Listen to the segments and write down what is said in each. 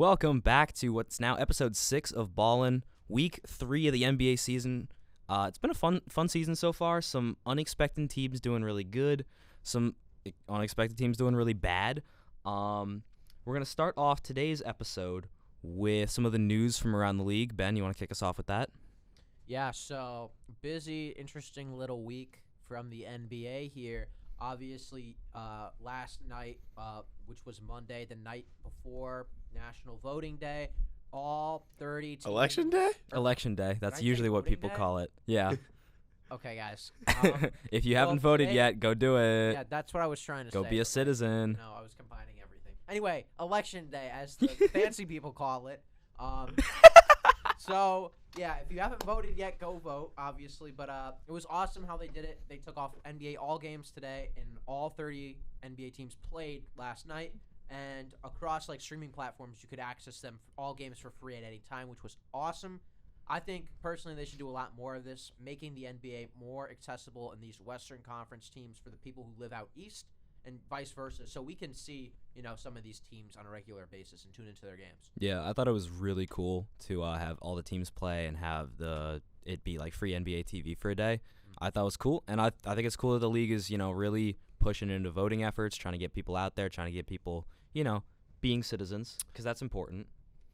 Welcome back to what's now episode 6 of Ballin, week 3 of the NBA season. It's been a fun season so far. Some unexpected teams doing really good, some unexpected teams doing really bad. We're going to start off today's episode with some of the news from around the league. Ben, you want to kick us off with that? Yeah, so busy, interesting little week from the NBA here. Obviously, last night, which was Monday, the night before National Voting Day, all 30 teams. Election Day? Election Day. That's usually what people call it. Yeah. Okay, guys. If you haven't voted yet, go do it. Yeah, that's what I was trying to say. Go be a citizen. No, I was combining everything. Anyway, Election Day, as the fancy people call it. So, yeah, if you haven't voted yet, go vote, obviously. But it was awesome how they did it. They took off NBA All Games today, and all 30 NBA teams played last night. And across, streaming platforms, you could access them, all games for free at any time, which was awesome. I think, personally, they should do a lot more of this, making the NBA more accessible in these Western Conference teams for the people who live out east and vice versa, so we can see, some of these teams on a regular basis and tune into their games. Yeah, I thought it was really cool to have all the teams play and have it be free NBA TV for a day. I thought it was cool, and I think it's cool that the league is really pushing into voting efforts, trying to get people out there, trying to get people being citizens, because that's important.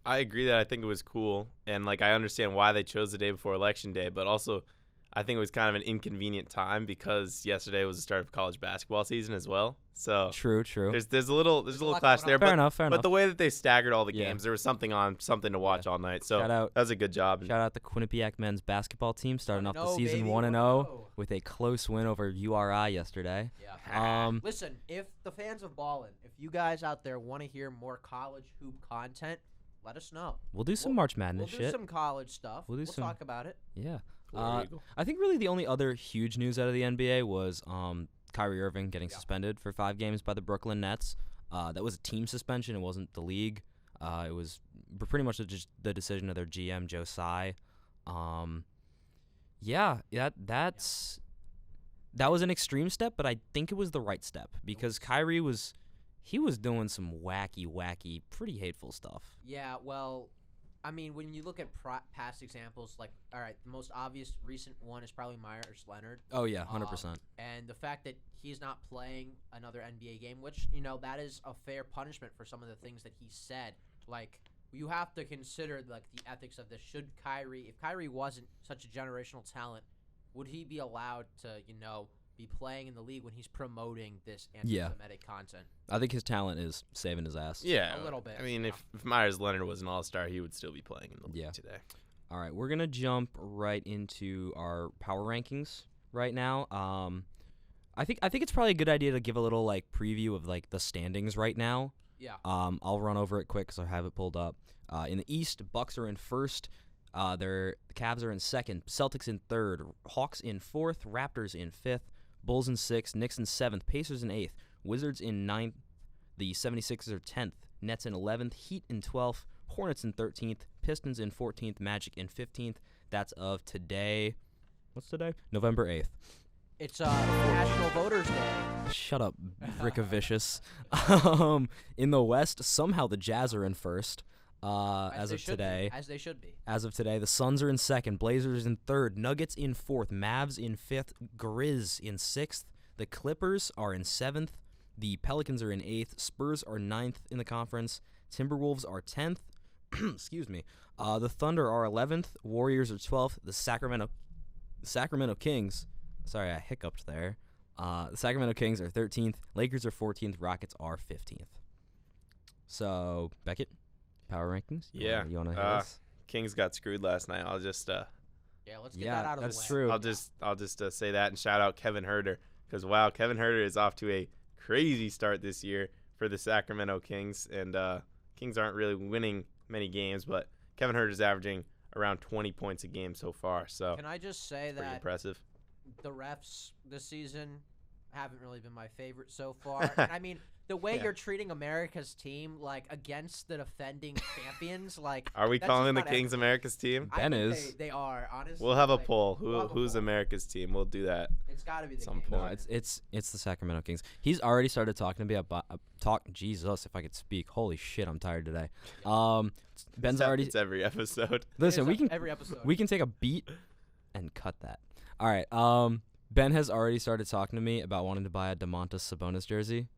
I agree that I think it was cool, and I understand why they chose the day before Election Day, but also I think it was kind of an inconvenient time because yesterday was the start of college basketball season as well. So true. There's a little clash there. Fair enough. But the way that they staggered all the games, there was something to watch all night. So that was a good job. Shout out the Quinnipiac men's basketball team starting off the season 1-0 with a close win over URI yesterday. Yeah. Listen, if the fans of Ballin, if you guys out there want to hear more college hoop content, let us know. We'll do some March Madness shit. We'll do some college stuff. We'll talk about it. Yeah. I think really the only other huge news out of the NBA was Kyrie Irving getting suspended for 5 games by the Brooklyn Nets. That was a team suspension. It wasn't the league. It was pretty much just the decision of their GM, Joe Tsai. That was an extreme step, but I think it was the right step because Kyrie was doing some wacky, pretty hateful stuff. Yeah, well, I mean, when you look at past examples, all right, the most obvious recent one is probably Myers Leonard. Oh, yeah, 100%. And the fact that he's not playing another NBA game, which, that is a fair punishment for some of the things that he said. You have to consider, the ethics of this. If Kyrie wasn't such a generational talent, would he be allowed to, be playing in the league when he's promoting this anti-Semitic content? I think his talent is saving his ass. Yeah. A little bit. I mean, if Myers Leonard was an all-star, he would still be playing in the league today. All right, we're going to jump right into our power rankings right now. I think it's probably a good idea to give a little preview of the standings right now. Yeah. I'll run over it quick because I have it pulled up. In the East, Bucks are in first. The Cavs are in second. Celtics in third. Hawks in fourth. Raptors in fifth. Bulls in 6th, Knicks in 7th, Pacers in 8th, Wizards in 9th, the 76ers are 10th, Nets in 11th, Heat in 12th, Hornets in 13th, Pistons in 14th, Magic in 15th. That's of today. What's today? November 8th. It's National Voters Day. Shut up, Ricka Vicious. In the West, somehow the Jazz are in first. As of today. As they should be. As of today, the Suns are in second, Blazers in third, Nuggets in fourth, Mavs in fifth, Grizz in sixth, the Clippers are in seventh, the Pelicans are in eighth, Spurs are ninth in the conference, Timberwolves are 10th, excuse me, the Thunder are 11th, Warriors are 12th, the Sacramento Kings, sorry I hiccuped there, the Sacramento Kings are 13th, Lakers are 14th, Rockets are 15th. So, Beckett? Power rankings? You want to hit us? Kings got screwed last night. I'll just let's get that out of the way. That's true. I'll just say that and shout out Kevin Huerter because wow, Kevin Huerter is off to a crazy start this year for the Sacramento Kings, and Kings aren't really winning many games, but Kevin Huerter is averaging around 20 points a game so far. So can I just say pretty that impressive. The refs this season haven't really been my favorite so far. And I mean, the way Yeah. you're treating America's team, like, against the defending champions, like, Are we that's calling the just not Kings equitable. America's team? I Ben think is. They are, honestly. We'll have a like, poll. we'll have a Who's poll. America's team? We'll do that. It's got to be the some Kings. point. No, it's the Sacramento Kings. He's already started talking to me about Jesus, if I could speak. Holy shit, I'm tired today. Ben's already It's every episode. listen. It's We can every episode. we can take a beat and cut that. All right. Ben has already started talking to me about wanting to buy a DeMontis Sabonis jersey.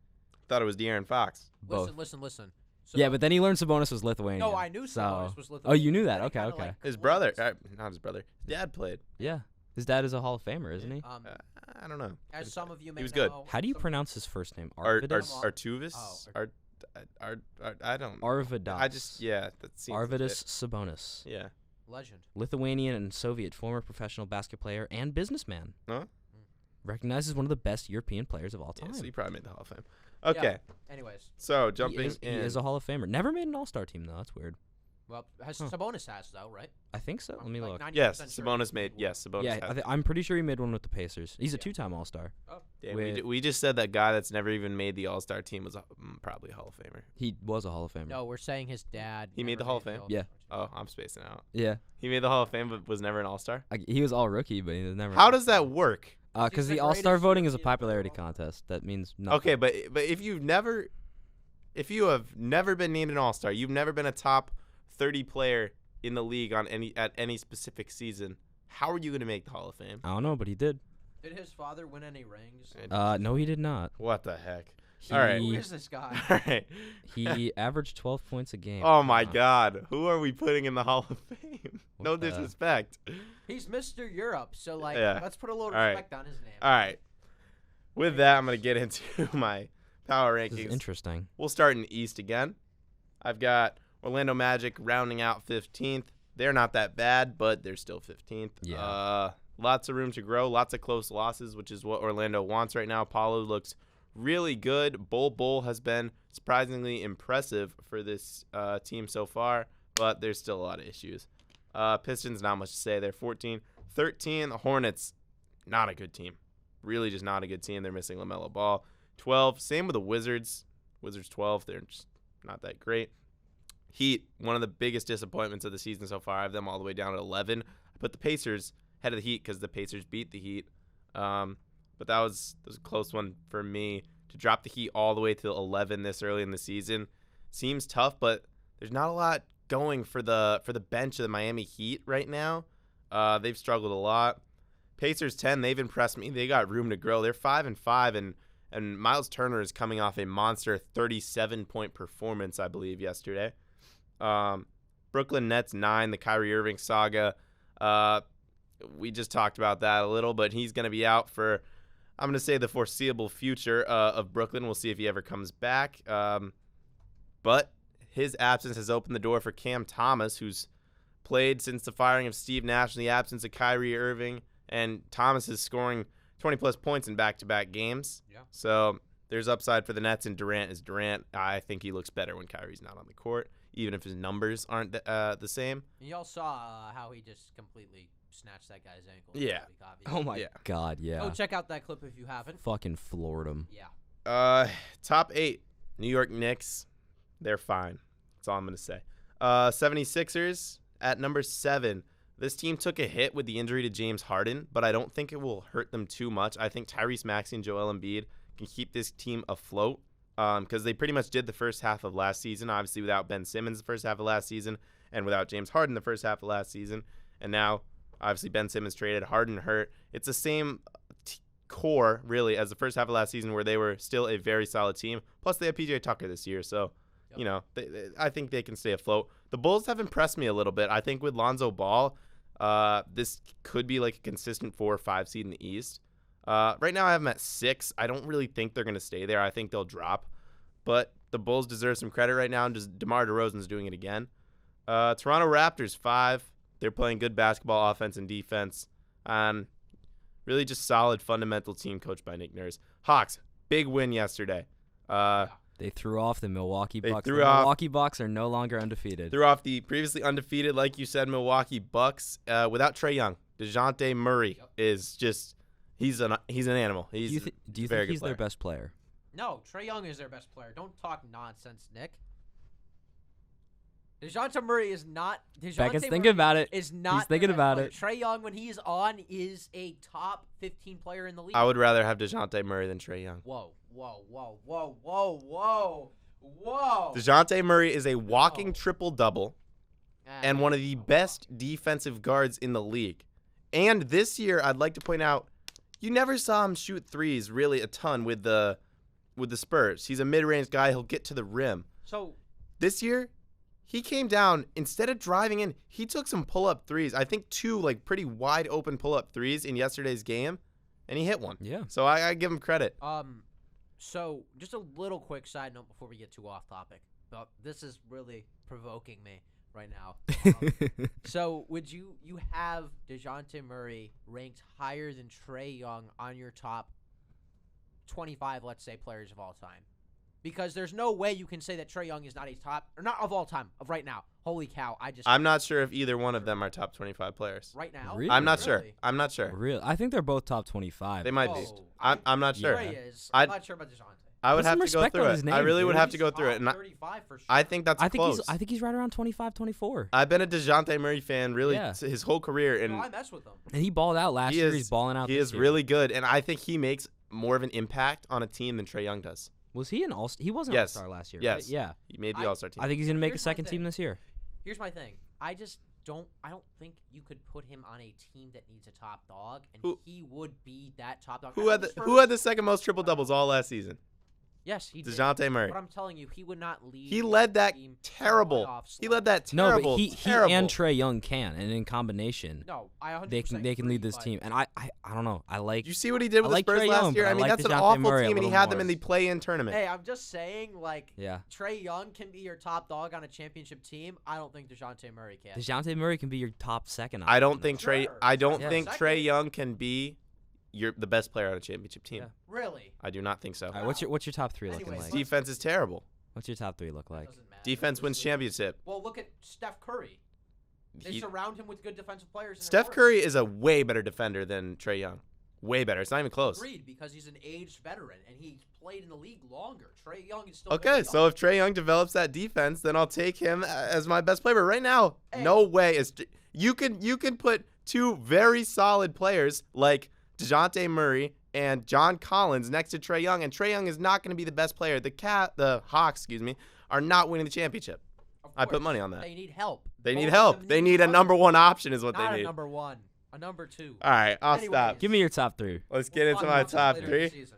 Thought it was De'Aaron Fox. Both. Listen. So, Yeah, but then he learned Sabonis was Lithuanian. no, I knew so. Sabonis was Lithuanian. Oh, you knew that? Then he Okay, kinda, okay. like, His brother, closed. not his brother. His dad played. Yeah, his dad is a Hall of Famer, isn't he? I don't know. As some of you may was good. know, How do you some- pronounce his first name? Artuvis? Oh, I don't. Arvidas. I just that seems. a bit- Arvidas Sabonis, Yeah. legend? Lithuanian and Soviet former professional basketball player and businessman. Huh? Recognized as one of the best European players of all Yeah. time. So he probably made the Hall of Fame. Okay. Anyways, So he jumping is, he in. is a Hall of Famer. Never made an All-Star team though. That's weird. well, Huh. Sabonis has though, right? I think so. Let me Like look. 90% Yes, sure Sabonis he made. one. Yes, Sabonis. Yeah, has. I'm pretty sure he made one with the Pacers. He's a Yeah. two-time All-Star. Damn, with- we just said that guy that's never even made the All-Star team was probably a Hall of Famer. He was a Hall of Famer. No, we're saying his dad. He made never the Hall of Fame? Yeah. Oh, I'm spacing out. Yeah, He made the Hall of Fame, but was never an All-Star. he was all rookie, but he was never. How does that work? Because He's the the All-Star greatest voting is a European player popularity of all time. contest. That means nothing. Okay, but if you have never been named an All-Star, you've never been a top 30 player in the league at any specific season, how are you going to make the Hall of Fame? I don't know, but he did. Did his father win any rings? No, he did not. What the heck? He, All right. Who is this guy? All right. he averaged 12 points a game. Oh my God, who are we putting in the Hall of Fame? No What the- disrespect. He's Mr. Europe, so like, Yeah. let's put a little All right. respect on his name. All right. With that, I'm going to get into my power This is rankings. interesting. We'll start in the East again. I've got Orlando Magic rounding out 15th. They're not that bad, but they're still 15th. Yeah. Lots of room to grow, lots of close losses, which is what Orlando wants right now. Paulo looks really good. Bull has been surprisingly impressive for this team so far, but there's still a lot of issues. Pistons, not much to say. They're 14. 13, the Hornets, not a good team. Really just not a good team. They're missing LaMelo Ball. 12, same with the Wizards. Wizards 12, they're just not that great. Heat, one of the biggest disappointments of the season so far. I have them all the way down at 11. I put the Pacers ahead of the Heat because the Pacers beat the Heat. But that was a close one for me. To drop the Heat all the way to 11 this early in the season seems tough, but there's not a lot going for the bench of the Miami Heat right now. They've struggled a lot. Pacers 10, they've impressed me. They got room to grow. They're 5-5, and Miles Turner is coming off a monster 37-point performance, I believe, yesterday. Brooklyn Nets 9, the Kyrie Irving saga. We just talked about that a little, but he's going to be out for, I'm going to say, the foreseeable future of Brooklyn. We'll see if he ever comes back. But his absence has opened the door for Cam Thomas, who's played since the firing of Steve Nash in the absence of Kyrie Irving. And Thomas is scoring 20-plus points in back-to-back games. Yeah. So there's upside for the Nets, and Durant is Durant. I think he looks better when Kyrie's not on the court, even if his numbers aren't the same. And y'all saw how he just completely snatched that guy's ankle. Yeah. Oh my Yeah. God, yeah. Go check out that clip if you haven't. Fucking floored him. Yeah. Top 8, New York Knicks. They're fine. That's all I'm going to say. 76ers at number 7. This team took a hit with the injury to James Harden, but I don't think it will hurt them too much. I think Tyrese Maxey and Joel Embiid can keep this team afloat because they pretty much did the first half of last season, obviously without Ben Simmons the first half of last season and without James Harden the first half of last season. And now, obviously, Ben Simmons traded, Harden hurt. It's the same core, really, as the first half of last season where they were still a very solid team. Plus, they have PJ Tucker this year, so, you know, I think they can stay afloat. The Bulls have impressed me a little bit. I think with Lonzo Ball, this could be like a consistent 4 or 5 seed in the East. Right now I have them at 6. I don't really think they're going to stay there. I think they'll drop. But the Bulls deserve some credit right now, and just DeMar DeRozan's doing it again. Toronto Raptors 5. They're playing good basketball, offense, and defense. Really just solid fundamental team coached by Nick Nurse. Hawks, big win yesterday. They threw off the Milwaukee They Bucks. threw The off- Milwaukee Bucks are no longer undefeated. Threw off the previously undefeated, like you said, Milwaukee Bucks without Trae Young. DeJounte Murray is just He's an animal. Do He's you, do you very think good he's their player. best player? No, Trae Young is their best player. Don't talk nonsense, Nick. DeJounte Murray is not. Beckett's thinking about it. Is not. He's thinking their best about player. it. Trae Young, when he's on, is a top 15 player in the league. I would rather have DeJounte Murray than Trae Young. Whoa, whoa, whoa, whoa, whoa, whoa, whoa. DeJounte Murray is a walking Whoa. triple-double and one of the best defensive guards in the league. And this year, I'd like to point out, you never saw him shoot threes really a ton with the Spurs. He's a mid-range guy. He'll get to the rim. So This year, he came down, instead of driving in, he took some pull-up threes. I think 2 like pretty wide open pull-up threes in yesterday's game, and he hit one. Yeah. So I give him credit. So just a little quick side note before we get too off topic. But this is really provoking me right now. So would you have DeJounte Murray ranked higher than Trae Young on your top 25, let's say, players of all time? Because there's no way you can say that Trae Young is not a top, or not of all time, of right now. Holy cow, I'm not sure if either one of them are top 25 players. right now. Really? I'm not sure. Really? I'm not sure. Real. I think they're both top 25. They might be. Whoa. I'm not sure. Trae is. I'm not sure about DeJounte. I would Put some have to go respect through on it. his I name, really would dude. have to go He's through it. top And 35 for sure. I think that's I think close. I think he's right around 25, 24. I've been a DeJounte Murray fan really Yeah. his whole career, and No, I mess with him. And he balled out last year. He's balling out he this is year. really good, and I think he makes more of an impact on a team than Trae Young does. Was he an all? He was an Yes. all-star last year. Yes. Right? Yeah. He made the I- All-Star team. I think he's gonna make a Here's my second thing. team this year. Here's my thing. I don't think you could put him on a team that needs a top dog, and Who- he would be that top dog. who had the second most triple doubles all last season? Yes, he did. DeJounte Murray. But I'm telling you, he would not lead. He led that team to the terrible. playoffs He like- led that No, terrible. but he terrible. and Trey Young can, and in combination, No, I 100% they can lead agree, this but team. And I don't know. I like. Did you see what he did with I like the Spurs Trae last Young, year? but I I mean, like that's an DeJounte awful Murray a team, and he little had them more. in the play-in tournament. Hey, I'm just saying, like, Yeah. Trae Young can be your top dog on a championship team. I don't think DeJounte Murray can. DeJounte Murray can be your top second. I don't option, think though. Trey. Sure. I don't Yeah. think Second. Trae Young can be the best player on a championship team. Yeah. Really? I do not think so. All right, what's your top 3 looking Anyways, like? let's- Defense is terrible. What's your top 3 look like? Doesn't matter. Defense wins Obviously. championship. Well, look at Steph Curry. They He- surround him with good defensive players. and it Steph works. Curry is a way better defender than Trae Young. Way better. It's not even close. Agreed, because he's an aged veteran and he played in the league longer. Trae Young is still Okay, very so young. if Trae Young develops that defense, then I'll take him as my best player. But right now, Hey. no way. You can put 2 very solid players like DeJounte Murray and John Collins next to Trae Young, and Trae Young is not going to be the best player. The Hawks, are not winning the championship. Of I put course, money on that. They need help. They Both need of help. them They need a help. number 1 option is what Not they a need. number 1, a number 2. All right, I'll Anyways. stop. Give me your top 3. Let's We'll get into talk my about this top later in 3. the season.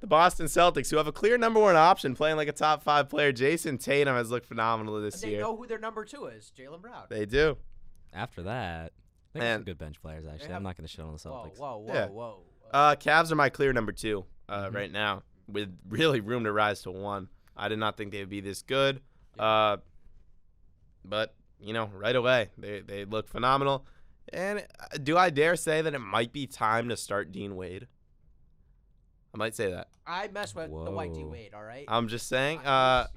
The Boston Celtics, who have a clear number 1 option, playing like a top 5 player. Jason Tatum has looked phenomenal this They year. know who their number 2 is, Jaylen Brown. They do. After that, they have some And- good bench players. Actually, have- I'm not going to shit on the Whoa, Celtics. whoa, whoa, Yeah. whoa. Cavs are my clear number 2 Mhm. right now, with really room to rise to 1. I did not think they would be this good, but right away they look phenomenal. And do I dare say that it might be time to start Dean Wade? I might say that. I mess with the white D Whoa. Wade, all right? I'm just saying.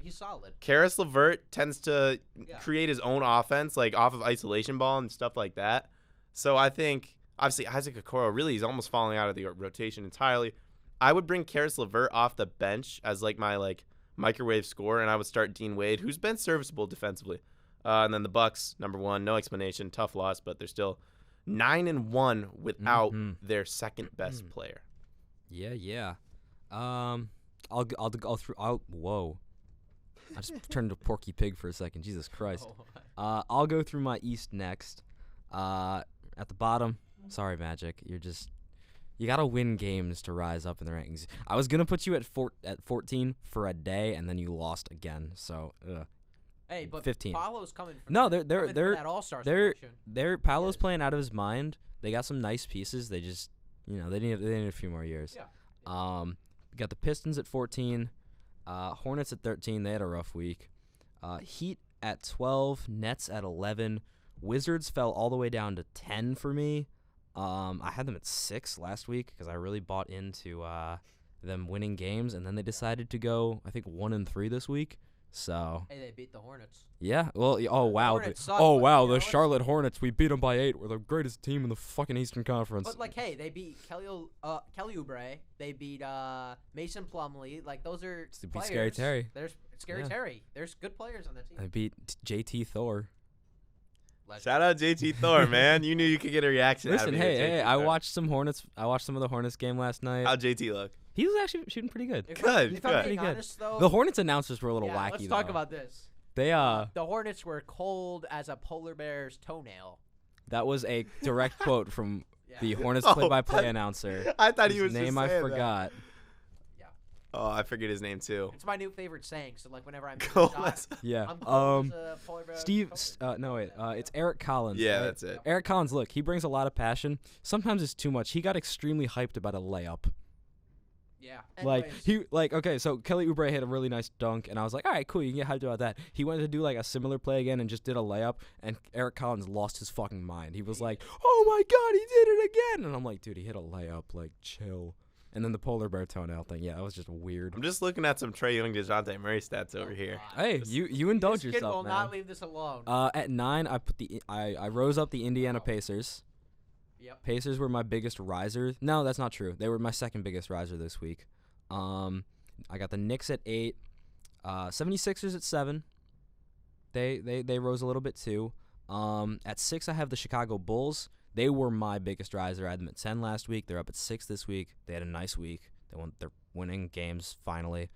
He's solid. Karis LeVert tends to Yeah. create his own offense, like off of isolation ball and stuff like that. So I think, obviously, Isaac Okoro really is almost falling out of the rotation entirely. I would bring Karis LeVert off the bench as like my microwave scorer, and I would start Dean Wade, who's been serviceable defensively. And then the Bucks, number 1, no explanation, tough loss, but they're still 9-1 without Mhm. their second best player. Yeah. I'll go through. Whoa. I just turned into Porky Pig for a second. Jesus Christ. Oh. I'll go through my East next. At the bottom, sorry, Magic. You gotta win games to rise up in the rankings. I was gonna put you at 14 for a day, and then you lost again. So, Hey, but 15. Paolo's coming from No, coming they're from they're that All-Star they're selection. Paolo's Yes. playing out of his mind. They got some nice pieces. They just they need a few more years. Yeah. We got the Pistons at 14, Hornets at 13. They had a rough week. Heat at 12, Nets at 11. Wizards fell all the way down to 10 for me. I had them at 6 last week because I really bought into them winning games, and then they decided to go, I think, 1-3 this week. So Hey, they beat the Hornets. yeah, well, oh wow, Hornets suck, oh but, wow, you know, the it's- Charlotte Hornets, we beat them by 8. We're the greatest team in the fucking Eastern Conference. But like, hey, they beat Kelly Oubre. They beat Mason Plumlee. Like, those are They beat players. Scary Terry. There's Scary Yeah. Terry. There's good players on that team. I beat JT Thor. Legend. Shout out JT Thor, man. You knew you could get a reaction out Listen, of me. hey, with JT I Thor. watched some Hornets. I watched some of the Hornets game last night. How'd JT look? He was actually shooting pretty good. If Good, I'm good. being Pretty good. honest, though, The Hornets announcers were a little yeah, wacky. let's talk though. about this. They The Hornets were cold as a polar bear's toenail. that was a direct quote from Yeah. the Hornets Oh, play-by-play announcer. I thought he His was name just I saying that. forgot. Oh, I forget his name too. It's my new favorite saying. So like whenever I'm Cold shot, as- Yeah. I'm cold as a polar bear's Steve. toenail. No wait. It's Eric Collins. Yeah, right? that's it. Eric Collins. Look, he brings a lot of passion. Sometimes it's too much. He got extremely hyped about a layup. Yeah. Okay, so Kelly Oubre hit a really nice dunk, and I was like, all right, cool, you can get hyped about that. He went to do like a similar play again and just did a layup, and Eric Collins lost his fucking mind. He was like, oh my god, he did it again, and I'm like, dude, he hit a layup, like chill. And then the polar bear toenail thing, yeah, that was just weird. I'm just looking at some Trae Young, DeJounte Murray stats over here. Hey, you indulge this kid yourself, will man. not leave this alone. At 9, I rose up the Indiana Pacers. Yep. Pacers were my biggest riser. No, that's not true. They were my second biggest riser this week. I got the Knicks at 8, 76ers at 7. They rose a little bit too. At 6, I have the Chicago Bulls. They were my biggest riser. I had them at 10 last week. They're up at 6 this week. They had a nice week. They're winning games finally.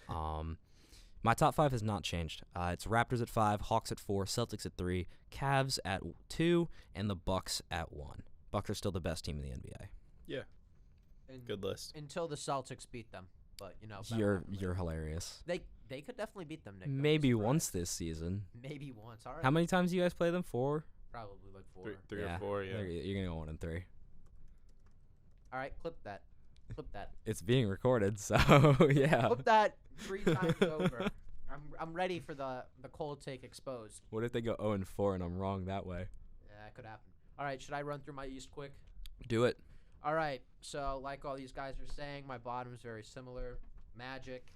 My top 5 has not changed. It's Raptors at 5, Hawks at 4, Celtics at 3, Cavs at 2, and the Bucks at 1. Bucks are still the best team in the NBA. And Good list. until the Celtics beat them, but you know. better You're luck than you're that. hilarious. They could definitely beat them. Nick. Don't be Maybe surprised. once this season. Maybe once. All right. How many times do you guys play them? 4? Probably like 4. Three or 4, yeah. You're gonna go 1 and 3. All right. Clip that. Clip that. It's being recorded, so yeah. Clip that 3 times over. I'm ready for the cold take exposed. What if they go 0 and 4 and I'm wrong that way? Yeah, that could happen. All right. Should I run through my East quick? Do it. All right. So like all these guys are saying, my bottom is very similar. Magic.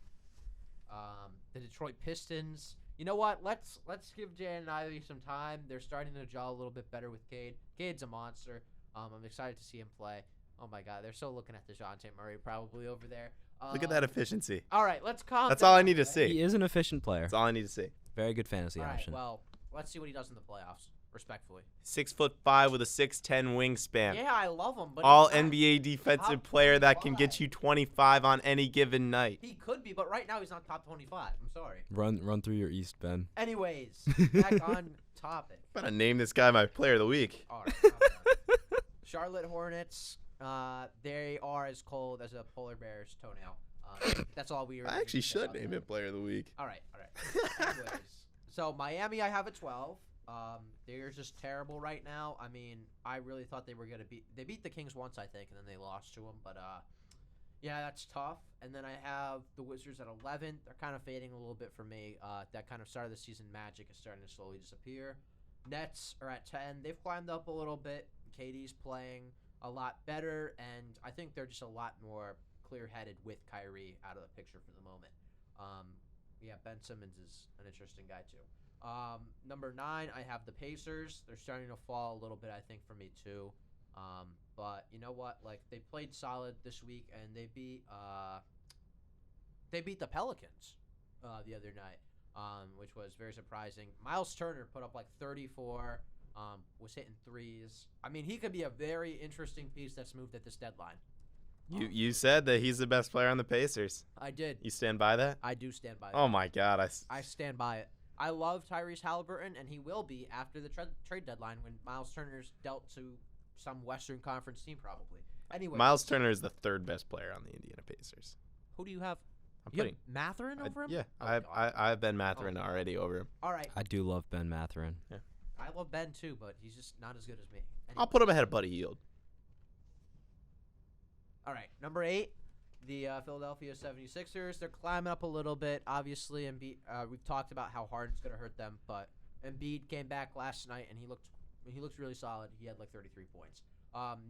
The Detroit Pistons. You know what? Let's give Jay and Ivy some time. They're starting to gel a little bit better with Cade. Cade's a monster. I'm excited to see him play. Oh my God, they're so looking at DeJounte Murray probably over there. Look at that efficiency. All right, let's calm. That's down, all I need to okay? see. He is an efficient player. That's all I need to see. Very good fantasy All right, option. well, let's see what he does in the playoffs. Respectfully. 6'5" with a 6'10" wingspan. Yeah, I love him, but All he's not NBA defensive top player that can 25. get you 25 on any given night. He could be, but right now he's not top 25. I'm sorry. Run through your East, Ben. Anyways, back on topic. I'm gonna name this guy my player of the week. All right. calm down. Charlotte Hornets. They are as cold as a polar bear's toenail. That's all we. I actually should name it player of the week. All right. Anyways, so Miami, I have at 12. They're just terrible right now. I mean, I really thought they were gonna beat. They beat the Kings once, I think, and then they lost to them. But yeah, that's tough. And then I have the Wizards at 11. They're kind of fading a little bit for me. That kind of start of the season magic is starting to slowly disappear. Nets are at 10. They've climbed up a little bit. KD's playing a lot better, and I think they're just a lot more clear-headed with Kyrie out of the picture for the moment. Yeah, Ben Simmons is an interesting guy too. Number 9, I have the Pacers. They're starting to fall a little bit, I think, for me too. But you know what? Like, they played solid this week, and they beat the Pelicans the other night, which was very surprising. Miles Turner put up like 34. Was hitting threes. I mean, he could be a very interesting piece that's moved at this deadline. You said that he's the best player on the Pacers. I did. You stand by that? I do stand by that. Oh my God! I stand by it. I love Tyrese Halliburton, and he will be after the trade deadline when Miles Turner's dealt to some Western Conference team probably. Anyway, Miles Turner is the 3rd best player on the Indiana Pacers. who do you have? I'm You have putting. Matherin over him? Yeah, Oh, I God. have Ben Matherin God. already over him. All right. I do love Ben Matherin. I love Ben too, but he's just not as good as me. I'll Anyway. put him ahead of Buddy Hield. All right, number 8, the Philadelphia 76ers. They're climbing up a little bit. Obviously, we've talked about how Harden's going to hurt them, but Embiid came back last night, and he looked really solid. He had like 33 points.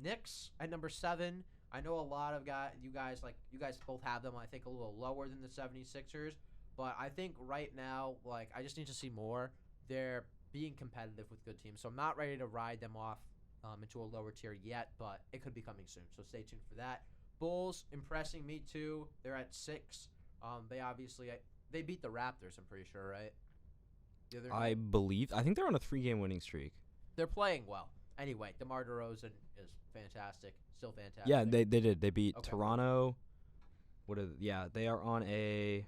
Knicks at number 7. I know a lot of you guys both have them, I think, a little lower than the 76ers, But I think right now, like, I just need to see more. They're being competitive with good teams, so I'm not ready to ride them off into a lower tier yet, but it could be coming soon. So stay tuned for that. Bulls impressing me too. They're at 6. They beat the Raptors. I'm pretty sure, right? The other night. I think they're on a 3-game winning streak. They're playing well. Anyway, DeMar DeRozan is fantastic. Still fantastic. Yeah, they did. They beat Okay. Toronto. They are on a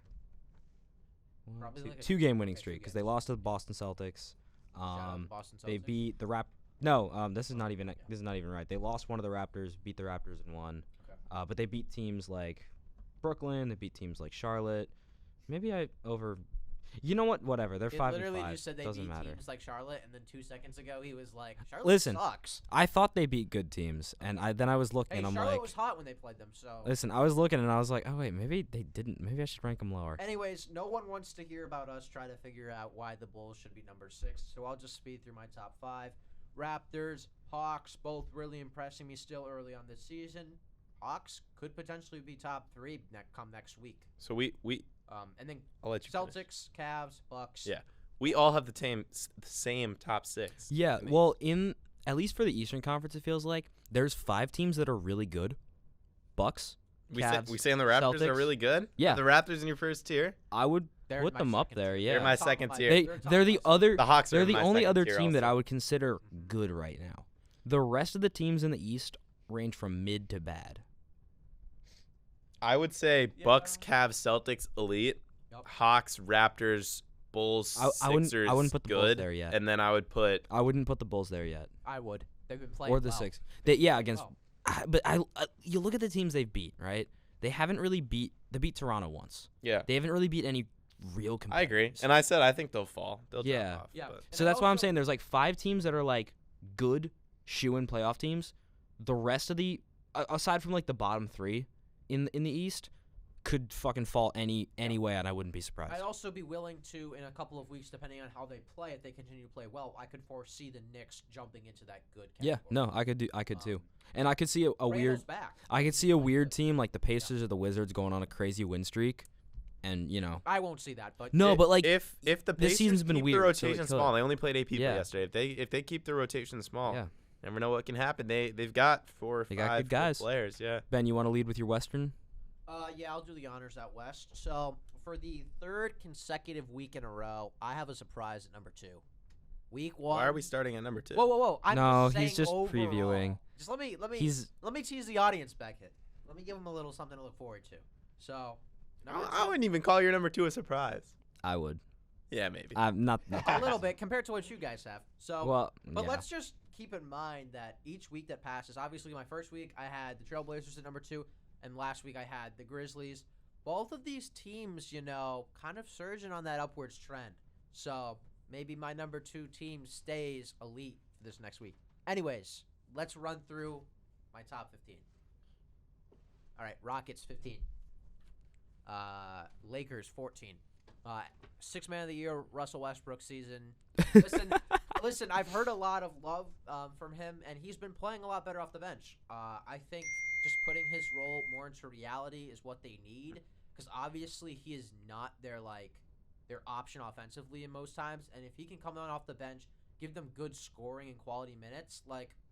Probably like a 2-game winning okay, 2 streak because they games. lost to the Boston Celtics. Shout out to Boston They Celtics. beat the No, this is not even right. They lost one of the Raptors, beat the Raptors and won. Okay. But they beat teams like Brooklyn. They beat teams like Charlotte. Maybe I over. You know what? Whatever. They're 5 and 5. Literally just said they Doesn't beat matter. teams like Charlotte, and then 2 seconds ago he was like, Charlotte Listen, sucks. I thought they beat good teams, and I was looking, Hey, and I'm Charlotte like, was hot when they played them, so. listen, I was looking, and I was like, oh wait, maybe they didn't. Maybe I should rank them lower. Anyways, no one wants to hear about us try to figure out why the Bulls should be number 6, so I'll just speed through my top 5. Raptors, Hawks, both really impressing me still early on this season. Hawks could potentially be top 3 come next week. So we And then I'll let you finish. Celtics, Cavs, Bucks. Yeah. We all have the same top 6. Yeah, to me. well, at least for the Eastern Conference, it feels like there's 5 teams that are really good. Bucks, Cavs, we saying the Raptors are Celtics. really good. Yeah. Are the Raptors in your first tier. I would They're put my them up second there. tier. Yeah, They're my top of second my- tier. They they're top they're of the my other. The Hawks are They're in the my only second other tier team that also. I would consider good right now. The rest of the teams in the East range from mid to bad. I would say Yeah. Bucks, Cavs, Celtics, elite. Yep. Hawks, Raptors, Bulls, I wouldn't Sixers, put the Bulls good. there yet. And then I would put I wouldn't put the Bulls there yet, I would. They've been playing or the well. Six. Against. Oh. But you look at the teams they've beat, right? They haven't really beat. They beat Toronto once. yeah. They haven't really beat any real I competitors. agree. And I said I think they'll fall. They'll Yeah. drop off. Yeah. but- So And that's why I'm also- saying there's like 5 teams that are like good shoe-in playoff teams. The rest of the aside from like the bottom 3 in the East could fucking fall any way, and I wouldn't be surprised. I'd also be willing to, in a couple of weeks, depending on how they play, if they continue to play well, I could foresee the Knicks jumping into that good category. Yeah, no, I could too. And I could see a Randall's weird back. I could see a weird team like the Pacers or the Wizards going on a crazy win streak, and I won't see that, but no, but like if the this Pacers season's been keep weird, the so it rotation could. small, they only played 8 people Yeah. yesterday. If they keep the rotation small, yeah. never know what can happen. They've got 4 or They 5 got good guys. players. Yeah. Ben, you want to lead with your Western? Yeah, I'll do the honors out west. So for the 3rd consecutive week in a row, I have a surprise at number 2. Week 1. Why are we starting at number 2? Whoa! I'm No, just he's saying just overall. previewing. Just let me He's let me tease the audience, Beckett. Let me give them a little something to look forward to. So, number I 2, wouldn't even call your number 2 a surprise. I would. Yeah, maybe. I'm not. a little bit compared to what you guys have. So, Well, but yeah. let's just keep in mind that each week that passes, obviously my first week I had the Trailblazers at number 2, and last week I had the Grizzlies. Both of these teams, kind of surging on that upwards trend. So maybe my number 2 team stays elite for this next week. Anyways, let's run through my top 15. All right, Rockets 15. Lakers 14. 6th man of the year, Russell Westbrook season. Listen, I've heard a lot of love from him, and he's been playing a lot better off the bench. I think just putting his role more into reality is what they need, because obviously he is not their option offensively in most times, and if he can come on off the bench, give them good scoring and quality minutes,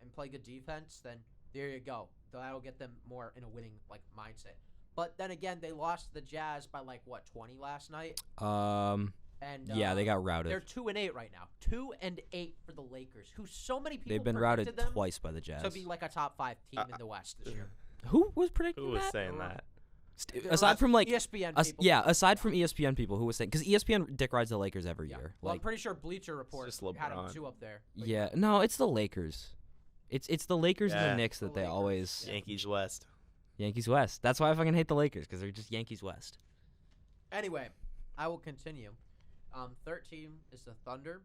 and play good defense, then there you go. That'll get them more in a winning mindset. But then again, they lost to the Jazz by 20 last night. And yeah, they got routed. They're 2-8 right now. 2-8 for the Lakers, who so many people They've been routed predicted them twice by the Jazz. to be a top 5 team in the West this year. Who was predicting Who was that? saying that? Aside from ESPN people. aside from ESPN people who was saying, because ESPN dick rides the Lakers every Yeah. year. Well, I'm pretty sure Bleacher Report just had them LeBron. 2 up there. But yeah, no, it's the Lakers. It's the Lakers and Yeah. the Knicks that The they Lakers. always Yankees West. Yankees West. That's why I fucking hate the Lakers, because they're just Yankees West. Anyway, I will continue. 13 is the Thunder.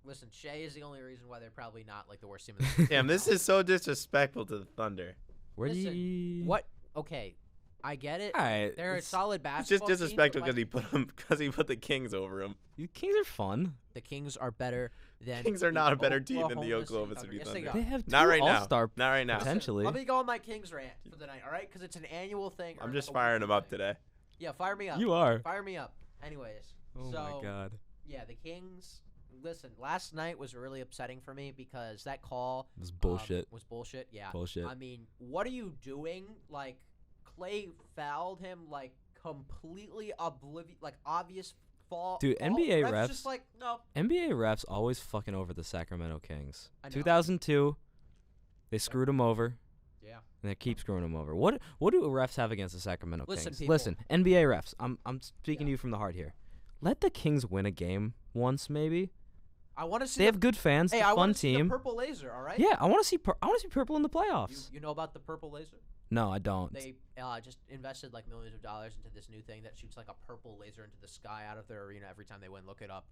Listen, Shea is the only reason why they're probably not the worst team in the league. Damn, this is so disrespectful to the Thunder. Where do Listen, you? What? Okay, I get it. All right, They're a it's- solid It's basketball just team, disrespectful but, because he put the Kings over him. The Kings are fun. the Kings are better than Kings are not the a better team than the Oklahoma Oklahoma City Yes, they Thunder. are. They have 2 Not right now. all-star. Not right now. Listen, Potentially. Let me go on my Kings rant for the night, all right? Because it's an annual thing. I'm or just a firing weekly him up thing. today. Yeah, fire me up. You are. Fire me up. Anyways, Oh so my God. yeah, the Kings. Listen, last night was really upsetting for me because that call It was bullshit. was bullshit. Yeah. Bullshit. I mean, what are you doing? Like, Clay fouled him like completely obvious fault. Dude, NBA refs- just like no. NBA refs always fucking over the Sacramento Kings. I know. 2002, they screwed them over. Yeah. And they keep screwing them over. What do refs have against the Sacramento Listen, Kings? people. Listen, NBA refs. I'm speaking Yeah. to you from the heart here. Let the Kings win a game once, maybe. I want to see. They have good fans. Hey, a I fun want to see the team. purple laser. All right. Yeah, I want to see. I want to see purple in the playoffs. You know about the purple laser? No, I don't. They just invested like millions of dollars into this new thing that shoots like a purple laser into the sky out of their arena every time they win. Look it up.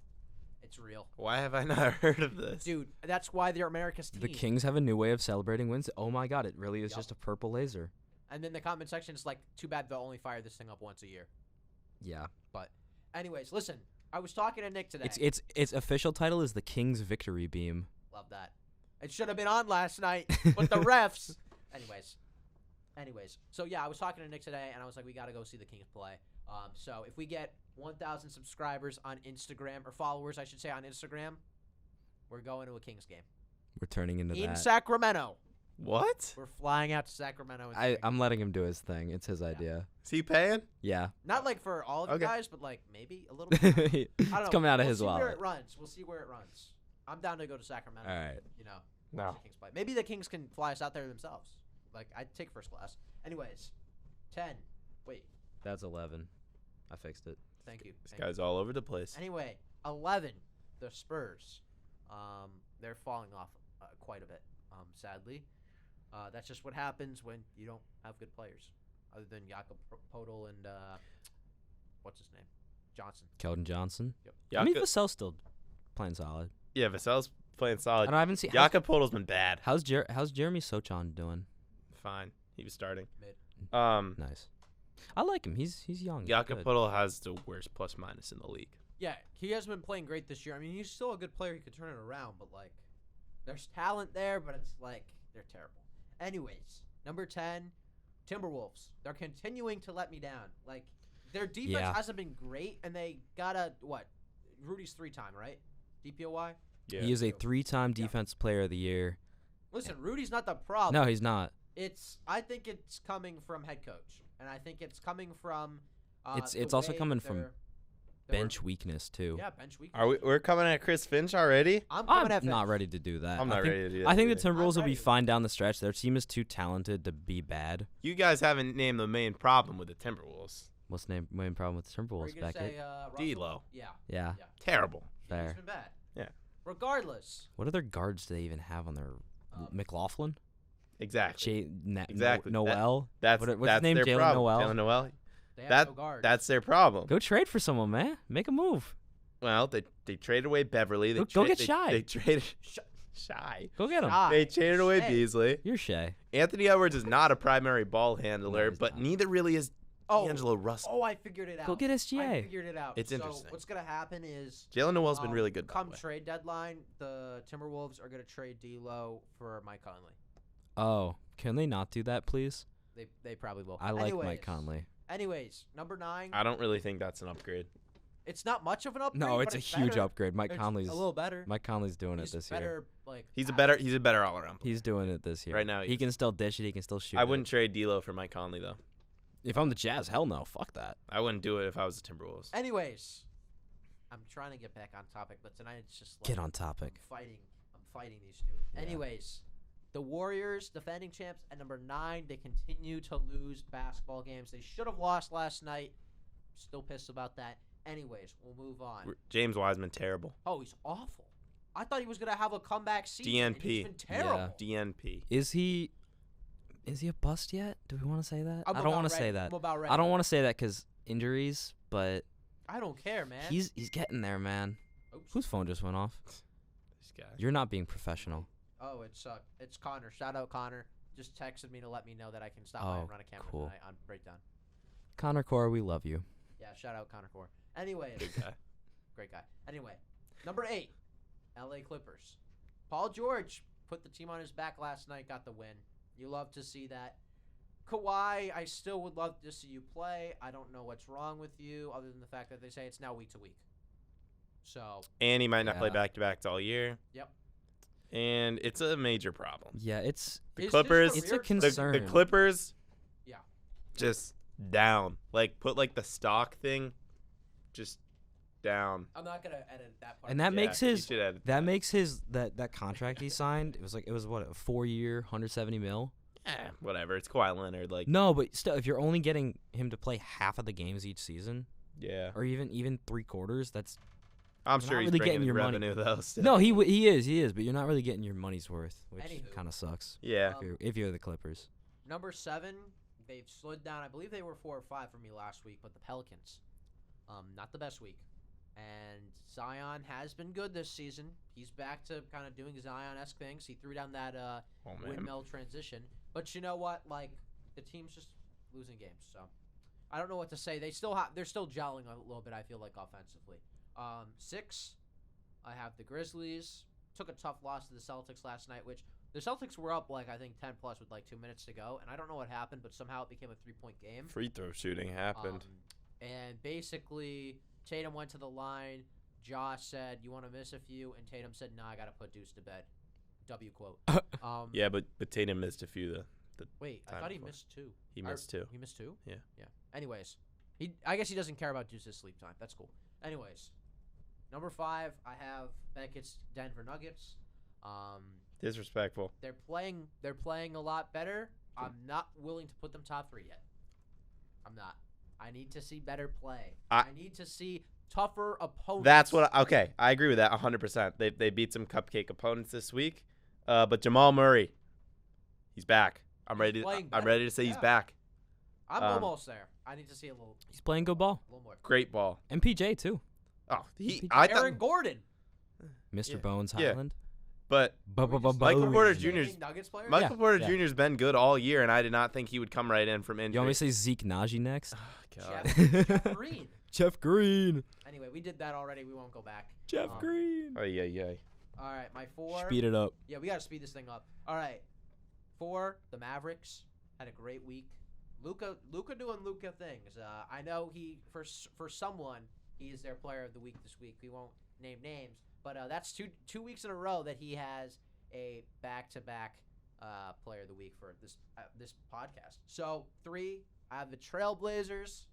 It's real. Why have I not heard of this? Dude, that's why they're America's team. The Kings have a new way of celebrating wins. Oh my God, it really is Yup. just a purple laser. And then the comment section is like, too bad they'll only fire this thing up once a year. Yeah. But anyways, listen, I was talking to Nick today. Its official title is the Kings Victory Beam. Love that. It should have been on last night, but the refs. Anyways, so yeah, I was talking to Nick today, and I was like, we got to go see the Kings play. So if we get 1,000 subscribers on Instagram, or followers, I should say, on Instagram, we're going to a Kings game. We're turning into In that. Sacramento. What? We're flying out to Sacramento. And I'm letting him do his thing. It's his idea. Is he paying? Yeah. Not like for all of you Okay. guys, but like maybe a little bit. I don't know. It's coming out of We'll his see where wallet. it runs. We'll see where it runs. I'm down to go to Sacramento. All right. You know, No. watch the Kings play. Maybe the Kings can fly us out there themselves. Like, I'd take first class. Anyways, 10. Wait, That's 11. I fixed it. thank you. This Thank you. guy's all over the place. Anyway, 11. The Spurs. They're falling off quite a bit, sadly. That's just what happens when you don't have good players, other than Jakob Podol and what's his name, Johnson. Keldon Johnson. Yep. I mean, Jakob- Vassell's still playing solid. Yeah, Vassell's playing solid. And I haven't seen. Jakob Podol's been bad. How's Jeremy Sochan doing? Fine. He was starting. Mid. Nice. I like him. He's young. He's Jakob good. Podol has the worst plus minus in the league. Yeah, he hasn't been playing great this year. I mean, he's still a good player. He could turn it around, but like, there's talent there, but it's like they're terrible. Anyways, number 10, Timberwolves. They're continuing to let me down. Like, their defense Yeah. hasn't been great, and they got Rudy's 3-time, right? DPOY. Yeah. He is a 3-time Defense Player of the Year. Listen, Rudy's not the problem. No, he's not. I think it's coming from head coach, and I think it's coming from. It's the also way coming from they're- Bench weakness too. Yeah, bench weakness. We're coming at Chris Finch already? I'm coming I'm at not Finch. ready to do that. I'm I not think, ready to do that. I think the either. Timberwolves will be ready. fine down the stretch. Their team is too talented to be bad. You guys haven't named the main problem with the Timberwolves. What's the main problem with the Were Timberwolves, you gonna Beckett? say, Russell? D'Lo. Yeah. Yeah. Terrible. Fair. It's been bad. Yeah. Regardless, What other guards do they even have on their McLaughlin? Exactly. Exactly. That- Noel. That's what's that's his name? their Jalen problem. Noel. Jalen Noel. they have That no guards. that's their problem. Go trade for someone, man. Make a move. Well, they traded away Beverly. They Go get they, Shy. They traded Shy. Go get him. Shy. They traded away Shea. Beasley. You're Shay. Anthony Edwards is not a primary ball handler, he's but not. neither really is Oh. D'Angelo Russell. Oh, I figured it out. Go get I SGA. figured it out. It's So interesting. what's gonna happen is Jalen Noel's been really good. by the come way. trade deadline, the Timberwolves are gonna trade D'Lo for Mike Conley. Oh, can they not do that, please? They probably will. I like Anyways, Mike Conley. Anyways, number 9. I don't really think that's an upgrade. It's not much of an upgrade. No, but it's a huge better. upgrade. Mike It's Conley's a little better. Mike Conley's doing He's it this better, year. Like He's a better all around. He's doing it this year. Right now he he is. can still dish it. He can still shoot. I it. wouldn't trade D'Lo for Mike Conley though. If I'm the Jazz, hell no. Fuck that. I wouldn't do it if I was the Timberwolves. Anyways, I'm trying to get back on topic, but tonight it's just like Get on topic. I'm fighting these two. Yeah. Anyways, the Warriors, defending champs, at number 9, they continue to lose basketball games. They should have lost last night. Still pissed about that. Anyways, we'll move on. James Wiseman terrible. Oh, he's awful. I thought he was gonna have a comeback season. and DNP. He's been terrible. DNP. Is he a bust yet? Do we want to say that? I'm I don't about want to ready. say that. I'm about ready. I don't want to say that because injuries, but I don't care, man. he's getting there, man. Oops. Whose phone just went off? This guy. You're not being professional. Oh, it's Connor. Shout out Connor. Just texted me to let me know that I can stop by Oh, and run a camera cool. tonight on Breakdown. Connor Core, we love you. Yeah, shout out Connor Core. Anyway, Good guy. great guy. Anyway, number 8, LA Clippers. Paul George put the team on his back last night, got the win. You love to see that. Kawhi, I still would love to see you play. I don't know what's wrong with you, other than the fact that they say it's now week to week. So. And he might not play Yeah. back-to-backs all year. Yep. And it's a major problem. Yeah, it's The Is Clippers. his it's a career- concern. The Clippers. Yeah. Just down. Like put like the stock thing, just down. I'm not gonna edit that part. And that Yeah, makes you his should edit that makes his that contract he signed. It was what, a 4-year, 170 mil. Whatever. It's Kawhi Leonard. Like No, but still, if you're only getting him to play half of the games each season, yeah. or even 3/4, that's I'm you're sure not he's really bringing getting in your money. revenue though. Still. no, he is, but you're not really getting your money's worth, which Anywho. kind of sucks. Yeah. If you're the Clippers. Number 7, they've slid down. I believe they were 4 or 5 for me last week, but the Pelicans, not the best week. And Zion has been good this season. He's back to kind of doing Zion-esque things. He threw down that Oh man. windmill transition. But you know what? Like, the team's just losing games. So I don't know what to say. They're still gelling a little bit, I feel like, offensively. 6, I have the Grizzlies. Took a tough loss to the Celtics last night, which the Celtics were up, like, I think 10 plus with like 2 minutes to go. And I don't know what happened, but somehow it became a 3-point game. Free throw shooting happened. And basically, Tatum went to the line. Josh said, "You want to miss a few?" And Tatum said, "Nah, I got to put Deuce to bed." W quote. Yeah, but Tatum missed a few the Wait, I time thought he before. missed 2. He missed 2. He missed 2? Yeah. Yeah. Anyways, I guess he doesn't care about Deuce's sleep time. That's cool. Anyways, number 5, I have Beckett's Denver Nuggets. Disrespectful. They're playing a lot better. I'm not willing to put them top 3 yet. I'm not. I need to see better play. I need to see tougher opponents. That's what. Okay, I agree with that 100%. They beat some cupcake opponents this week, but Jamal Murray, he's back. I'm ready. playing I'm better. ready to say he's Yeah. back. I'm almost there. I need to see a little He's playing good ball. more. Great ball. MPJ too. Oh, Aaron thought, Gordon. Mr. Yeah. Bones Yeah. Highland. but Michael Michael Porter Jr.'s Naming Nuggets player. Michael Porter yeah. Jr.'s been good all year, and I did not think he would come right in from injury. You want me to say Zeke Naji next? God. Jeff Green. Jeff Green. Anyway, we did that already. We won't go back. Jeff Green. Oh yeah. All right, my 4. Speed it up. Yeah, we got to speed this thing up. All right. 4, the Mavericks had a great week. Luka doing Luka things. I know he for someone he is their player of the week this week. We won't name names, but that's two weeks in a row that he has a back-to-back player of the week for this podcast. So 3, I have the Trailblazers.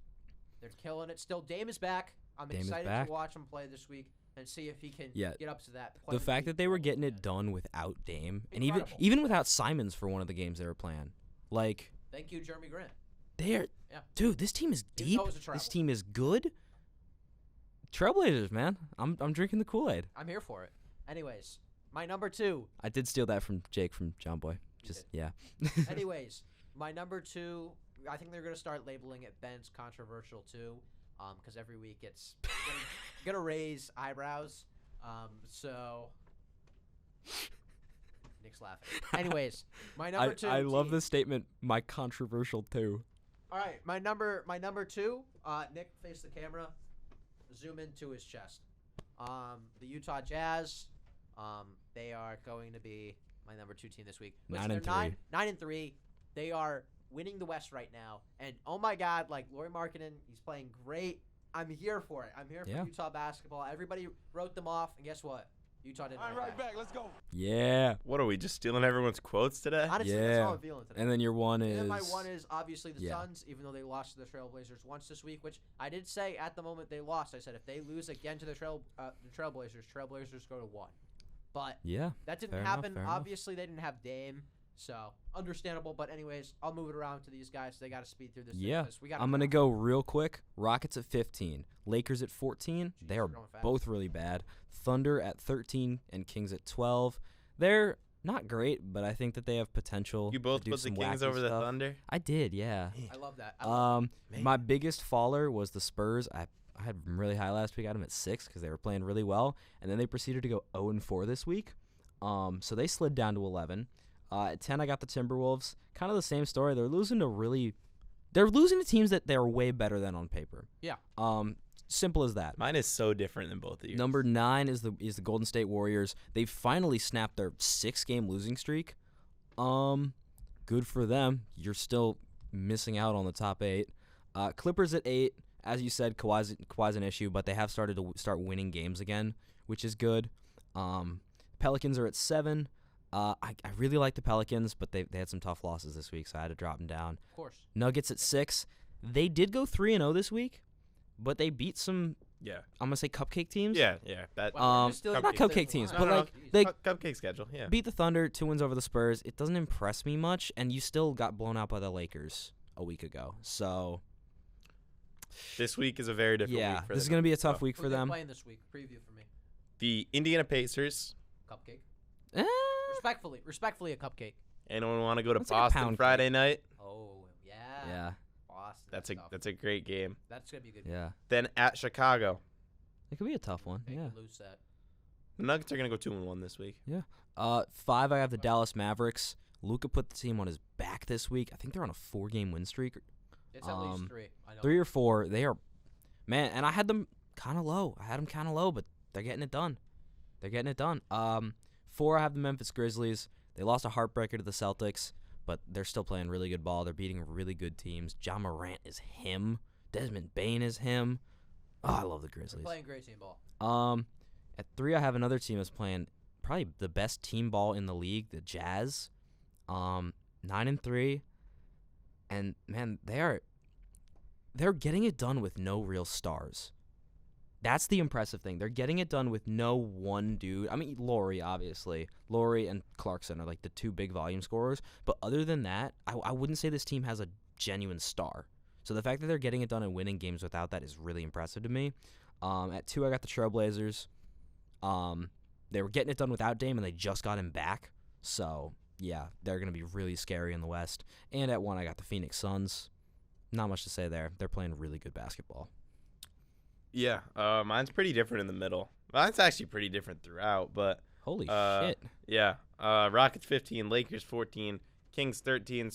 They're killing it. Still, Dame is back. I'm Dame is excited back. to watch him play this week and see if he can Yeah. get up to that. The fact that they were getting it done without Dame, and Incredible. even without Simons for one of the games they were playing, like Thank you, Jeremy Grant. they're Yeah. dude, this team is Even deep. though it was a This travel. team is good. Trailblazers, man. I'm drinking the Kool-Aid. I'm here for it. Anyways, my number 2. I did steal that from Jake from John Boy. Just yeah. Anyways, my number 2. I think they're gonna start labeling it Ben's controversial too, because every week it's gonna raise eyebrows. So Nick's laughing. Anyways, my number 2. I love team. this statement. My controversial too. All right, my number 2. Nick, face the camera. Zoom into his chest. The Utah Jazz. They are going to be my number 2 team this week. Which 9-3. they're 9-3. They are winning the West right now, and oh my God, like Lauri Markkanen, he's playing great. I'm here for it. I'm here for Yeah. Utah basketball. Everybody wrote them off, and guess what? Utah didn't. All right, back. Let's go. Yeah. What are we just stealing everyone's quotes today? Honestly, that's Yeah. how I'm feeling today. And then your one And is then my 1 is obviously the Yeah. Suns, even though they lost to the Trailblazers once this week, which I did say at the moment they lost. I said if they lose again to the Trailblazers go to 1. But yeah. that didn't Fair enough, happen. fair enough. Obviously, they didn't have Dame, so understandable. But anyways, I'll move it around to these guys. They got to speed through this. thing, Yeah. 'cause we gotta I'm gonna go. go real quick. Rockets at 15, Lakers at 14. They Jeez, are we're going fast. both really bad. Thunder at 13 and Kings at 12. They're not great, but I think that they have potential. You both to do put the some Kings wacky over the stuff. Thunder? I did, yeah. I love that. I love Man. My biggest faller was the Spurs. I had them really high last week. I had them at 6 because they were playing really well, and then they proceeded to go 0-4 this week. So they slid down to 11. At 10, I got the Timberwolves. Kind of the same story. They're losing to teams that they're way better than on paper. Yeah. Simple as that. Mine is so different than both of you. Number 9 is the Golden State Warriors. They finally snapped their 6-game losing streak. Good for them. You're still missing out on the top 8. Clippers at 8. As you said, Kawhi's an issue, but they have started to start winning games again, which is good. Pelicans are at 7. I really like the Pelicans, but they had some tough losses this week, so I had to drop them down. Of course. Nuggets at 6. They did go 3-0 this week, but they beat some, Yeah. I'm going to say cupcake teams. Yeah. That Well, still not considered cupcake teams, one. but No, no, like they cupcake schedule. Yeah. beat the Thunder, 2 wins over the Spurs. It doesn't impress me much, and you still got blown out by the Lakers a week ago. So This week is a very different week for this is them. going to be a tough week Who for they them. playing this week? Preview for me. The Indiana Pacers. Cupcake. Eh, Respectfully, a cupcake. Anyone want to go to That's like a Boston pound Friday cake. night? Oh yeah. yeah, Boston. That's a great game. That's gonna be a good. yeah. Then at Chicago, It could be a tough one. They Yeah. can lose that. the Nuggets are gonna go 2-1 this week. 5, I have the Dallas Mavericks. Luka put the team on his back this week. I think they're on a 4-game win streak. It's at least 3. I know. 3 or 4. They are, man, and I had them kind of low. But they're getting it done. 4, I have the Memphis Grizzlies. They lost a heartbreaker to the Celtics, but they're still playing really good ball. They're beating really good teams. Ja Morant is him. Desmond Bane is him. Oh, I love the They're Grizzlies. playing great team ball. At 3, I have another team that's playing probably the best team ball in the league, the Jazz. 9-3, and man, they're getting it done with no real stars. That's the impressive thing. They're getting it done with no one dude. I mean, Laurie, obviously. Laurie and Clarkson are like the 2 big volume scorers. But other than that, I wouldn't say this team has a genuine star. So the fact that they're getting it done and winning games without that is really impressive to me. At 2, I got the Trailblazers. They were getting it done without Dame, and they just got him back. So, yeah, they're going to be really scary in the West. And at 1, I got the Phoenix Suns. Not much to say there. They're playing really good basketball. Yeah, mine's pretty different in the middle. Mine's actually pretty different throughout, but Holy shit. yeah. Rockets 15, Lakers 14, Kings 13,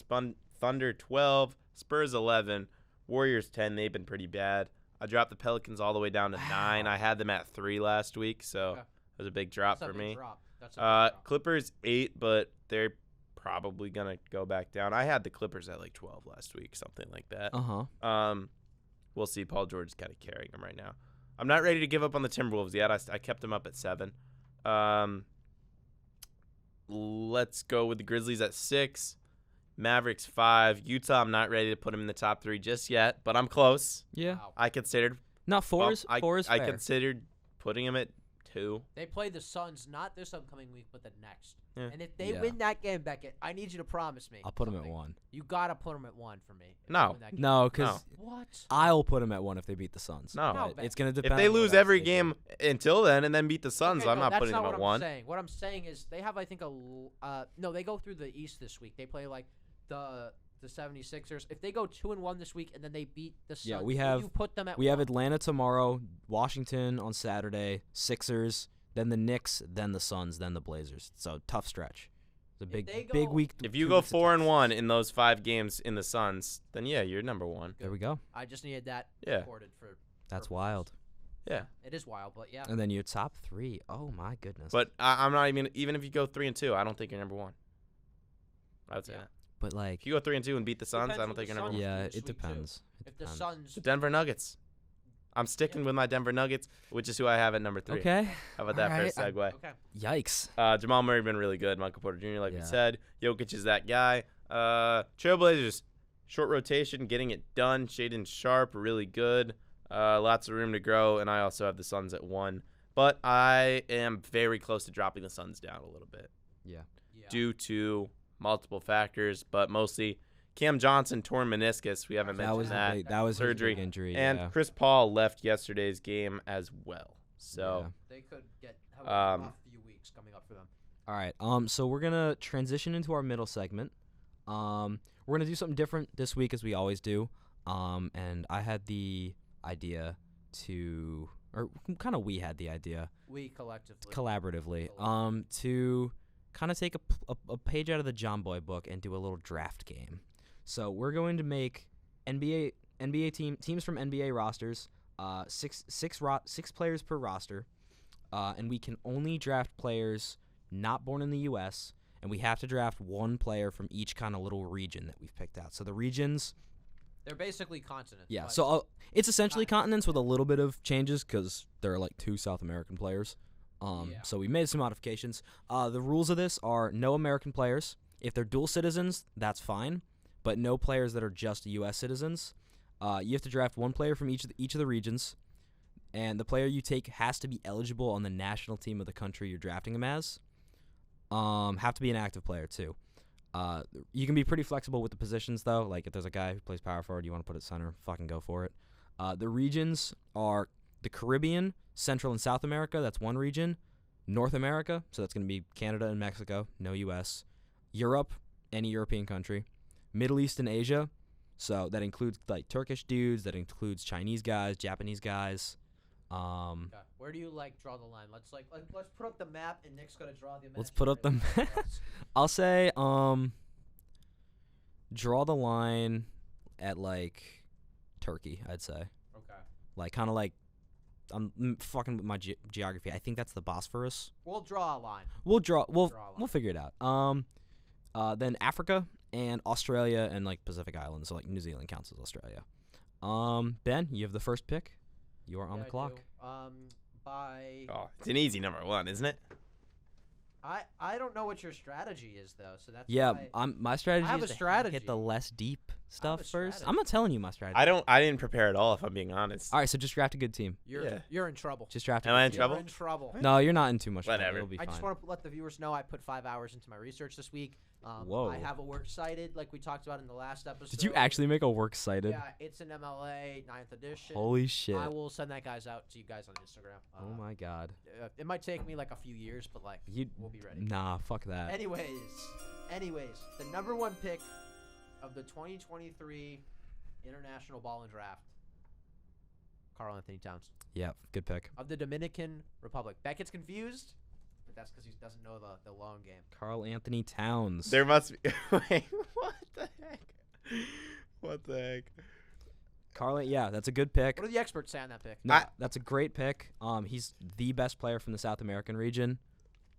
Thunder 12, Spurs 11, Warriors 10. They've been pretty bad. I dropped the Pelicans all the way down to 9. I had them at 3 last week, so Okay. it was a big drop That's for a big me. drop. That's a big drop. Clippers 8, but they're probably gonna go back down. I had the Clippers at like 12 last week, something like that. We'll see. Paul George is kind of carrying them right now. I'm not ready to give up on the Timberwolves yet. I kept them up at 7. Let's go with the Grizzlies at 6. Mavericks 5. Utah, I'm not ready to put them in the top 3 just yet, but I'm close. Yeah. Wow. I considered. No, 4 is I fair. considered putting them at 2. They play the Suns not this upcoming week, but the next. Yeah. And if they Yeah. win that game, Beckett, I need you to promise me. I'll put them at something. 1. You gotta put them at 1 for me. if No. they win that game. No, because What? I'll put them at 1 if they beat the Suns. No. No, But it's going to If depend. they on what lose else every they game do. until then and then beat the Suns, Okay, I'm no, not that's putting them what at I'm 1. Saying. What I'm saying is they have, I think, no, they go through the East this week. They play like the 76ers. If they go 2-1 this week and then they beat the Suns, Yeah, we will have- you put them at We have 1? Atlanta tomorrow, Washington on Saturday, Sixers, then the Knicks, then the Suns, then the Blazers. So tough stretch. It's a If they big go- week. If you 2 go weeks of 4-1 tough. in those 5 games in the Suns, then yeah, you're number 1. There we go. I just needed that Yeah. recorded for. That's purposes. wild. Yeah. It is wild, but yeah. And then your top 3. Oh my goodness. But I'm not even if you go 3-2, I don't think you're number 1. I would say Yeah. that. But like, If you go 3-2 and beat the Suns, Depends I don't what think the you're number Suns 1. yeah, this it week, too. depends. It If the depends. Suns, The Denver Nuggets. I'm sticking with my Denver Nuggets, which is who I have at number 3. Okay. How about that Alright, for a segue? okay. Yikes. Jamal Murray been really good. Michael Porter Jr., like we Yeah. said. Jokic is that guy. Trailblazers, short rotation, getting it done. Shaden Sharp, really good. Lots of room to grow. And I also have the Suns at 1. But I am very close to dropping the Suns down a little bit Yeah. due to multiple factors, but mostly Cam Johnson torn meniscus. We haven't That was mentioned that. that was surgery. his big injury. And yeah. Chris Paul left yesterday's game as well. So They could have a Um, rough few weeks coming up for them. All right. So we're gonna transition into our middle segment. We're gonna do something different this week as we always do. And I had the idea to, or kind of we had the idea We collectively. collaboratively, to kind of take a page out of the John Boy book and do a little draft game. So we're going to make NBA teams from NBA rosters, six players per roster, and we can only draft players not born in the U.S. and we have to draft one player from each kind of little region that we've picked out. So the regions, They're basically continents. yeah. but- So it's essentially continents with a little bit of changes because there are like 2 South American players. Yeah. So we made some modifications. The rules of this are no American players. If they're dual citizens, that's fine, but no players that are just U.S. citizens. You have to draft one player from each of the regions, and the player you take has to be eligible on the national team of the country you're drafting him as. Have to be an active player too. You can be pretty flexible with the positions though. Like if there's a guy who plays power forward, you want to put it center, fucking go for it. The regions are the Caribbean, Central and South America. That's one region. North America, so that's going to be Canada and Mexico, no U.S. Europe, any European country. Middle East and Asia, so that includes like Turkish dudes, that includes Chinese guys, Japanese guys. Okay. Where do you draw the line? Let's put up the map, and Nick's gonna draw the. Let's put up the imaginary map. line for us. I'll say draw the line at like Turkey, I'd say. Okay. Like kind of like I'm fucking with my geography. I think that's the Bosphorus. We'll draw a line. We'll draw a line. we'll figure it out. Then Africa and Australia and like Pacific Islands, so like New Zealand counts as Australia. Ben, you have the first pick. You are on Yeah, the I clock. do. By Oh, it's an easy number 1, isn't it? I don't know what your strategy is though, so that's Yeah, why my strategy have is a to strategy. hit the less deep stuff a first. strategy. I'm not telling you my strategy. I didn't prepare at all, if I'm being honest. All right, so just draft a good team. you're in trouble. Just draft. Am I in You're trouble? in trouble. No, you're not in too much trouble. Whatever. It'll be I fine. just want to let the viewers know I put 5 hours into my research this week. Whoa. I have a works cited like we talked about in the last episode. Did you actually make a works cited? Yeah, it's an MLA 9th edition. Holy shit. I will send that guys out to you guys on Instagram. Oh my god. It might take me like a few years, but we'll be ready. Nah, fuck that. Anyways, the number 1 pick of the 2023 International Ballin Draft, Karl Anthony Towns Yeah, good pick. of the Dominican Republic. Beckett's confused, but that's because he doesn't know the long game. Karl Anthony Towns. There must be. Wait, what the heck? What the heck? Yeah, that's a good pick. What do the experts say on that pick? No, that's a great pick. He's the best player from the South American region,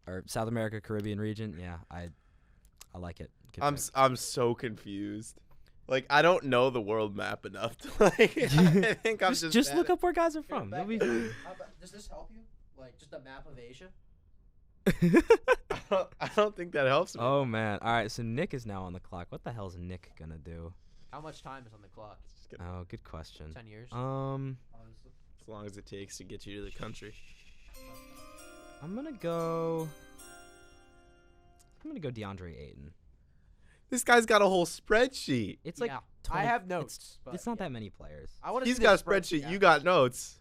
or South America Caribbean region. Yeah, I like it. Good pick. I'm so confused. Like I don't know the world map enough to I think I'm just look up where guys are Here, from. It'll be Beckett, does this help you? Just a map of Asia? I don't think that helps me. Oh man! All right, so Nick is now on the clock. What the hell is Nick gonna do? How much time is on the clock? Just gonna- Oh, good question. 10 years? Um, Honestly. as long as it takes to get you to the country. I'm gonna go DeAndre Ayton. This guy's got a whole spreadsheet. It's like Yeah, 20 I have notes. It's not that many players. I want to. He's got a spreadsheet. You got notes.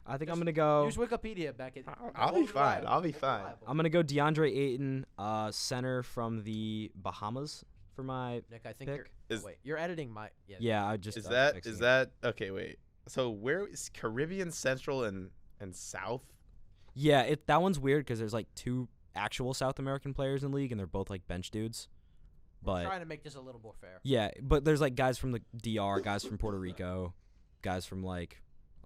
I think Just I'm gonna go. Use Wikipedia, Beckett. I'll be fine. I'll be fine. I'm gonna go DeAndre Ayton, center from the Bahamas for my. Nick, I think pick. you're. Wait, you're editing my. Yeah. Yeah, I just. Is I was that fixing it. okay? Wait. So where is Caribbean, Central, and South? Yeah, that one's weird because there's like 2 actual South American players in the league, and they're both like bench dudes. We're But trying to make this a little more fair. yeah, but there's like guys from the DR, guys from Puerto Rico, guys from like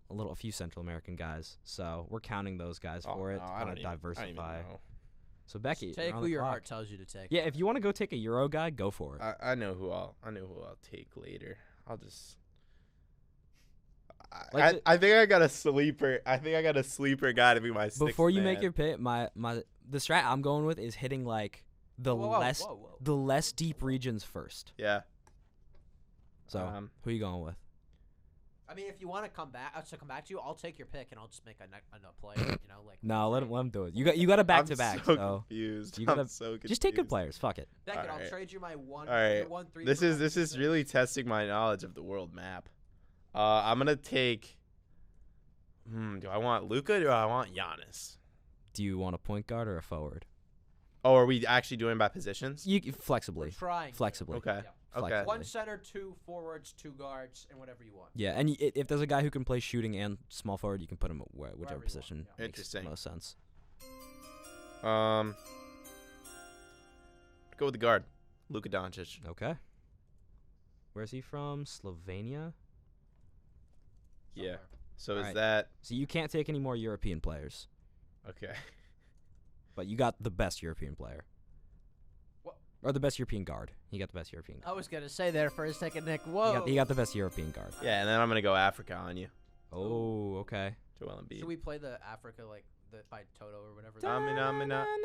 a few Central American guys. So we're counting those guys for it to kind of diversify. So Becky, Just take you're on who the your clock. heart tells you to take. Uh, Yeah, if you want to go take a Euro guy, go for it. I know who I'll take later. I'll just. Like I think I got a sleeper. I think I got a sleeper guy to be my sixth Before you make man. your pick, the strat I'm going with is hitting like the Whoa. less deep regions first. Yeah. So who you going with? I mean, if you want to come back to you, I'll take your pick and I'll just make a play. You know, like. No, let him do it. You got a back to back. I'm so So confused. you gotta- I'm so confused. just take good players. Fuck it. Beckett, I'll Alright. trade you my one. All right. your 1-3 This for my is 6. really testing my knowledge of the world map. I'm gonna take. Do I want Luka or do I want Giannis? Do you want a point guard or a forward? Oh, are we actually doing by positions? You flexibly. We're trying. Flexibly. Okay. Yeah. Okay. Flexibly. 1 center, 2 forwards, 2 guards, and whatever you want. Yeah, and if there's a guy who can play shooting and small forward, you can put him at Wherever you whichever want, position yeah. makes Interesting. most sense. Go with the guard, Luka Doncic. Okay. Where's he from? Slovenia? Yeah. Somewhere. So is Alright. that So you can't take any more European players, okay? but you got the best European player. Or the best European guard. He got the best European guard. I was gonna say there for a second, Nick. He Whoa. got the best European guard. Yeah, and then I'm gonna go Africa on you. Oh, okay. Joel Embiid. Should we play the Africa by Toto or whatever?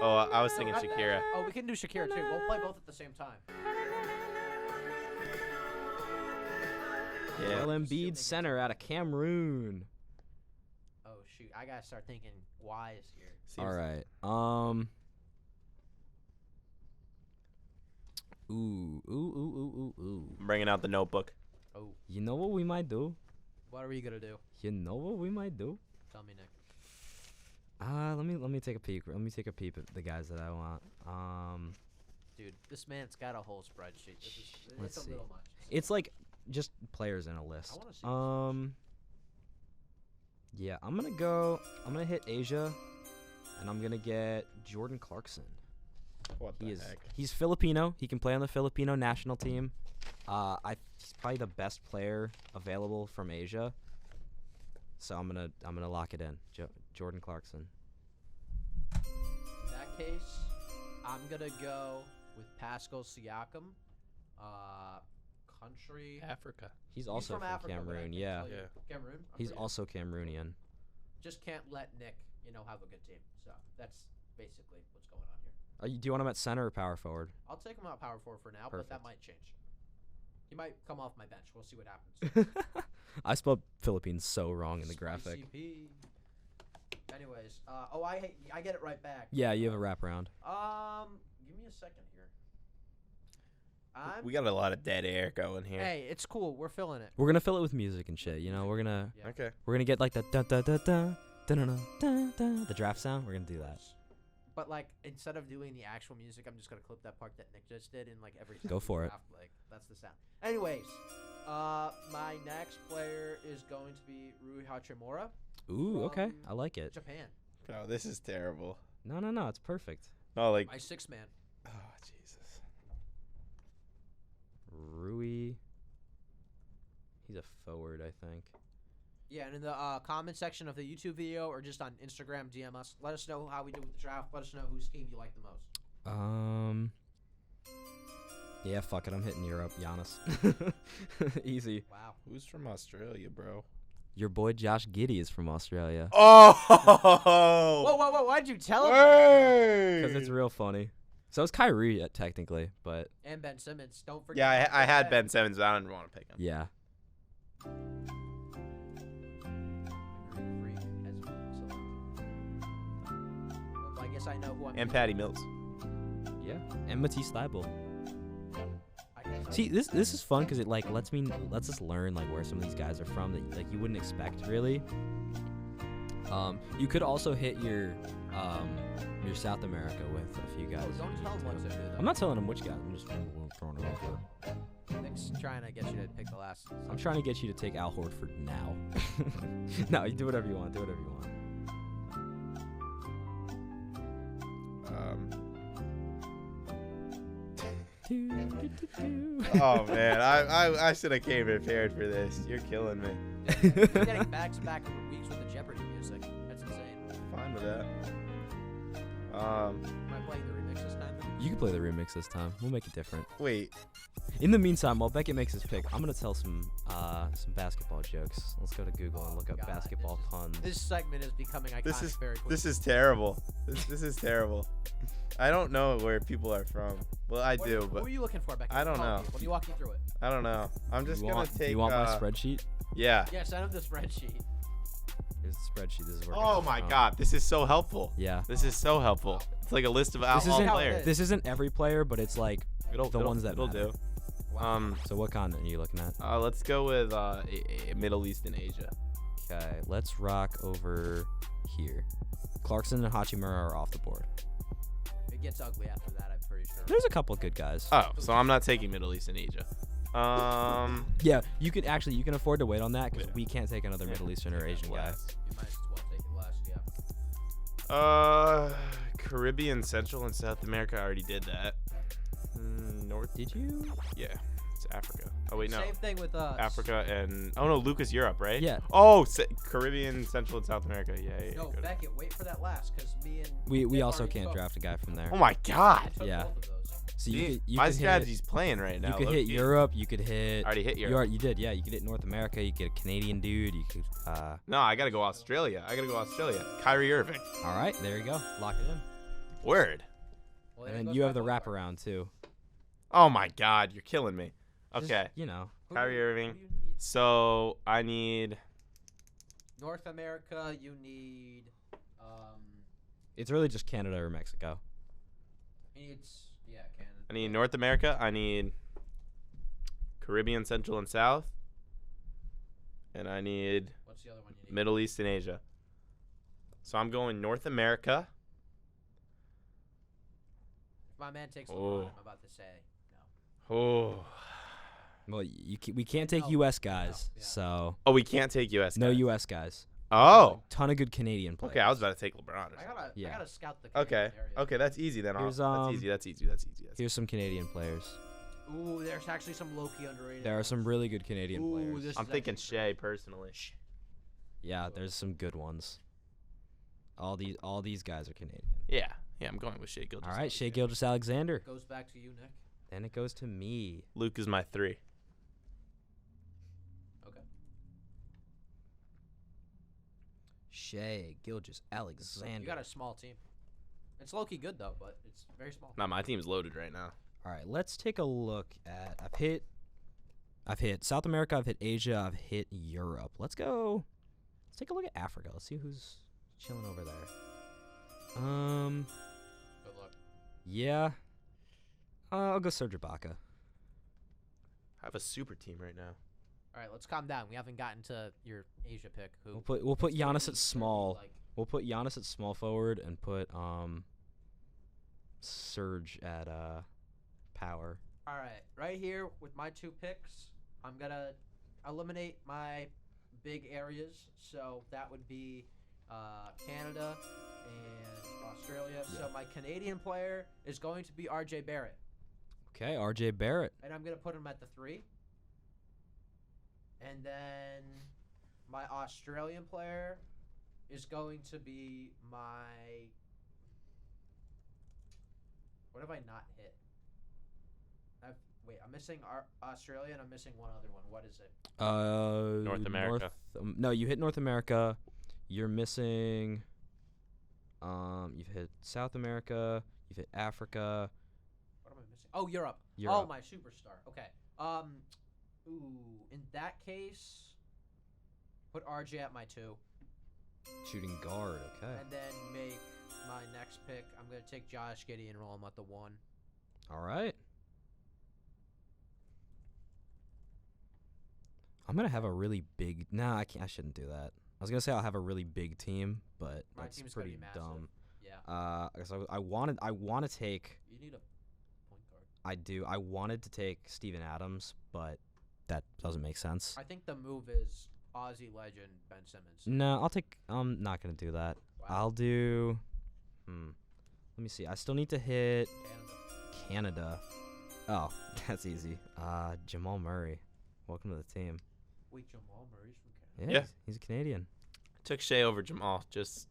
Oh, I was thinking Shakira. Oh, we can do Shakira too. We'll play both at the same time. Yeah. Joel Embiid, center out of Cameroon. Oh shoot, I gotta start thinking wise here. All right. Ooh. I'm bringing out the notebook. Oh, You know what we might do? what are we gonna do? You know what we might do? Tell me, Nick. Let me take a peek. Let me take a peep at the guys that I want. Dude, this man's got a whole spreadsheet. Let's It's see. a little much. It's like just players in a list. I wanna see Yeah, I'm gonna hit Asia, and I'm gonna get Jordan Clarkson. What the heck? He's Filipino. He can play on the Filipino national team. He's probably the best player available from Asia. So I'm gonna lock it in. Jordan Clarkson. In that case, I'm gonna go with Pascal Siakam. Country. Africa. He's also from from Africa, but I Cameroon. can Yeah, tell you- Cameroon. he's Okay. also Cameroonian. Just can't let Nick, have a good team. So that's basically what's going on here. Do you want him at center or power forward? I'll take him out power forward for now, but that Perfect. might change. He might come off my bench. We'll see what happens. I spelled Philippines so wrong in the graphic. CP. Anyways, I get it right back. Yeah, you have a wraparound. Give me a second here. We got a lot of dead air going here. Hey, it's cool. We're filling it. We're gonna fill it with music and shit. We're gonna Yeah. Okay. get like the da da da da da da da da the draft sound. We're gonna do that. But instead of doing the actual music, I'm just gonna clip that part that Nick just did in every. Go for it. draft, that's the sound. Anyways, my next player is going to be Rui Hachimura, Ooh, okay, From I like it. Japan. Oh, this is terrible. No, it's perfect. No, like. My sixth man. Oh, Jesus. Rui. He's a forward, I think. Yeah, and in the comment section of the YouTube video or just on Instagram, DM us. Let us know how we do with the draft. Let us know whose team you like the most. Yeah, fuck it. I'm hitting Europe. Giannis. Easy. Wow. Who's from Australia, bro? Your boy Josh Giddey is from Australia. Oh! Whoa! Why'd you tell him? Because it's real funny. So it's Kyrie, technically, but And Ben Simmons. Don't forget. Yeah, I had Ben Simmons. I don't want to pick him. yeah. I guess I know who I'm. And Patty Mills. Yeah. And Matisse Thybulle. I guess I- See, this is fun because it lets us learn where some of these guys are from that you wouldn't expect really. You could also hit your South America with a few guys. Don't tell him what to do. Though. I'm not telling him which guys. I'm just throwing it over. Nick's trying to get you to pick the last. I'm trying to get you to take Al Horford now. No, you do whatever you want. Do whatever you want. Oh man, I should have came prepared for this. You're killing me. You're getting back-to-back weeks with the Jeopardy music. That's insane. Fine with that. Am I playing the remix this time? You can play the remix this time. We'll make it different. Wait. In the meantime, while Beckett makes his pick, I'm gonna tell some basketball jokes. Let's go to Google and look up God, basketball puns. This segment is becoming iconic very quickly. This is terrible. This is terrible. I don't know where people are from. Well, I do, What but are you looking for, Becky? I don't know. Let me walk you through it. I don't know. I'm just gonna take. You want my spreadsheet? Yeah. Yeah, send him the spreadsheet. Here's the spreadsheet. This is working. Oh my God, this is so helpful. Yeah. This is so helpful. It's like a list of all isn't- players. This isn't every player, but it's like It'll ones that it'll matter. do. Wow. So what continent are you looking at? Let's go with Middle East and Asia. Okay, let's rock over here. Clarkson and Hachimura are off the board. It gets ugly after that, I'm pretty sure. There's a couple good guys. Oh, so I'm not taking Middle East and Asia. Yeah, you can afford to wait on that because Yeah. we can't take another Middle Eastern or Asian guy. You might as well take it last, yeah. Caribbean, Central, and South America. I already did that. North. Did you? Yeah, it's Africa. Oh wait, no. Same thing with Africa and Lucas, Europe, right? Yeah. Oh, Caribbean, Central, and South America. Yeah. No, good. Beckett, wait for that last, because me and We Nick also already can't spoke. draft a guy from there. Oh my God. I took Yeah. both of those. So See, you my could strategy's playing right hit, now. you could hit low-key. Europe. You could hit. I already hit Europe. You did, yeah. You could hit North America. You could get a Canadian dude. You could. No, I gotta go Australia. Kyrie Irving. All right, there you go. Lock it in. Word. Well, there And then goes you my have the vote card. wraparound too. Oh my God, you're killing me. Just, Okay, you know. Kyrie Irving. Who do you need? So I need. North America, you need. It's really just Canada or Mexico. Canada. I need North America. I need Caribbean, Central, and South. And I need What's the other one you need? Middle East and Asia. So I'm going North America. If my man takes Oh. LeBron, I'm about to say no. Oh. Well, we can't take No, U.S. no, guys, yeah. so Oh, we can't take U.S. no guys. U.S. guys. Oh. Ton of good Canadian players. Okay, I was about to take LeBron. Or I something. gotta, Yeah. I gotta scout the. Okay. Canadian area. Okay, that's easy then. Here's, That's easy. That's easy. Here's some Canadian players. Ooh, there's actually some low-key underrated. There are some really good Canadian Ooh, players. this I'm is thinking actually Shea personally. Yeah, there's some good ones. All these guys are Canadian. Yeah, I'm going with Shea Gilgeous. All right, Shea Gilgeous-Alexander. Goes back to you, Nick. Then it goes to me. Luke is my 3. Okay. Shea Gilgeous-Alexander. You got a small team. It's low-key good though, but it's very small. No, my team's loaded right now. All right, let's take a look at. I've hit South America. I've hit Asia. I've hit Europe. Let's go. Let's take a look at Africa. Let's see who's chilling over there. Good luck. Yeah. I'll go Serge Ibaka. I have a super team right now. All right, let's calm down. We haven't gotten to your Asia pick. Who? We'll put It's gonna Giannis be at small. like- We'll put Giannis at small forward and put Serge at power. All right, right here with my 2 picks, I'm gonna eliminate my big areas. So that would be Canada and Australia. So my Canadian player is going to be R.J. Barrett, Okay, R.J. Barrett. and I'm gonna put him at the 3. And then my Australian player is going to be my. What have I not hit? I'm missing Australia, and I'm missing one other one. What is it? North America. No, you hit North America. You're missing. You've hit South America. You've hit Africa. What am I missing? Oh, Europe. Oh, Europe. my superstar. Okay. In that case, put RJ at my 2, Shooting guard. Okay. and then make my next pick. I'm gonna take Josh Giddey and roll him at the 1. All right. I'm gonna have a really big. Nah, I can't. I shouldn't do that. I was gonna say I'll have a really big team, but My that's team's gonna pretty be massive. dumb. Yeah. Because I want to take. You need a point guard. I do. I wanted to take Steven Adams, but that doesn't make sense. I think the move is Aussie legend Ben Simmons. No, I'll take. I'm not gonna do that. Wow. I'll do. Let me see. I still need to hit Canada. Canada. Oh, that's easy. Jamal Murray. Welcome to the team. Wait, Jamal Murray's from Canada. Yeah, Yeah. he's a Canadian. Took Shea over Jamal just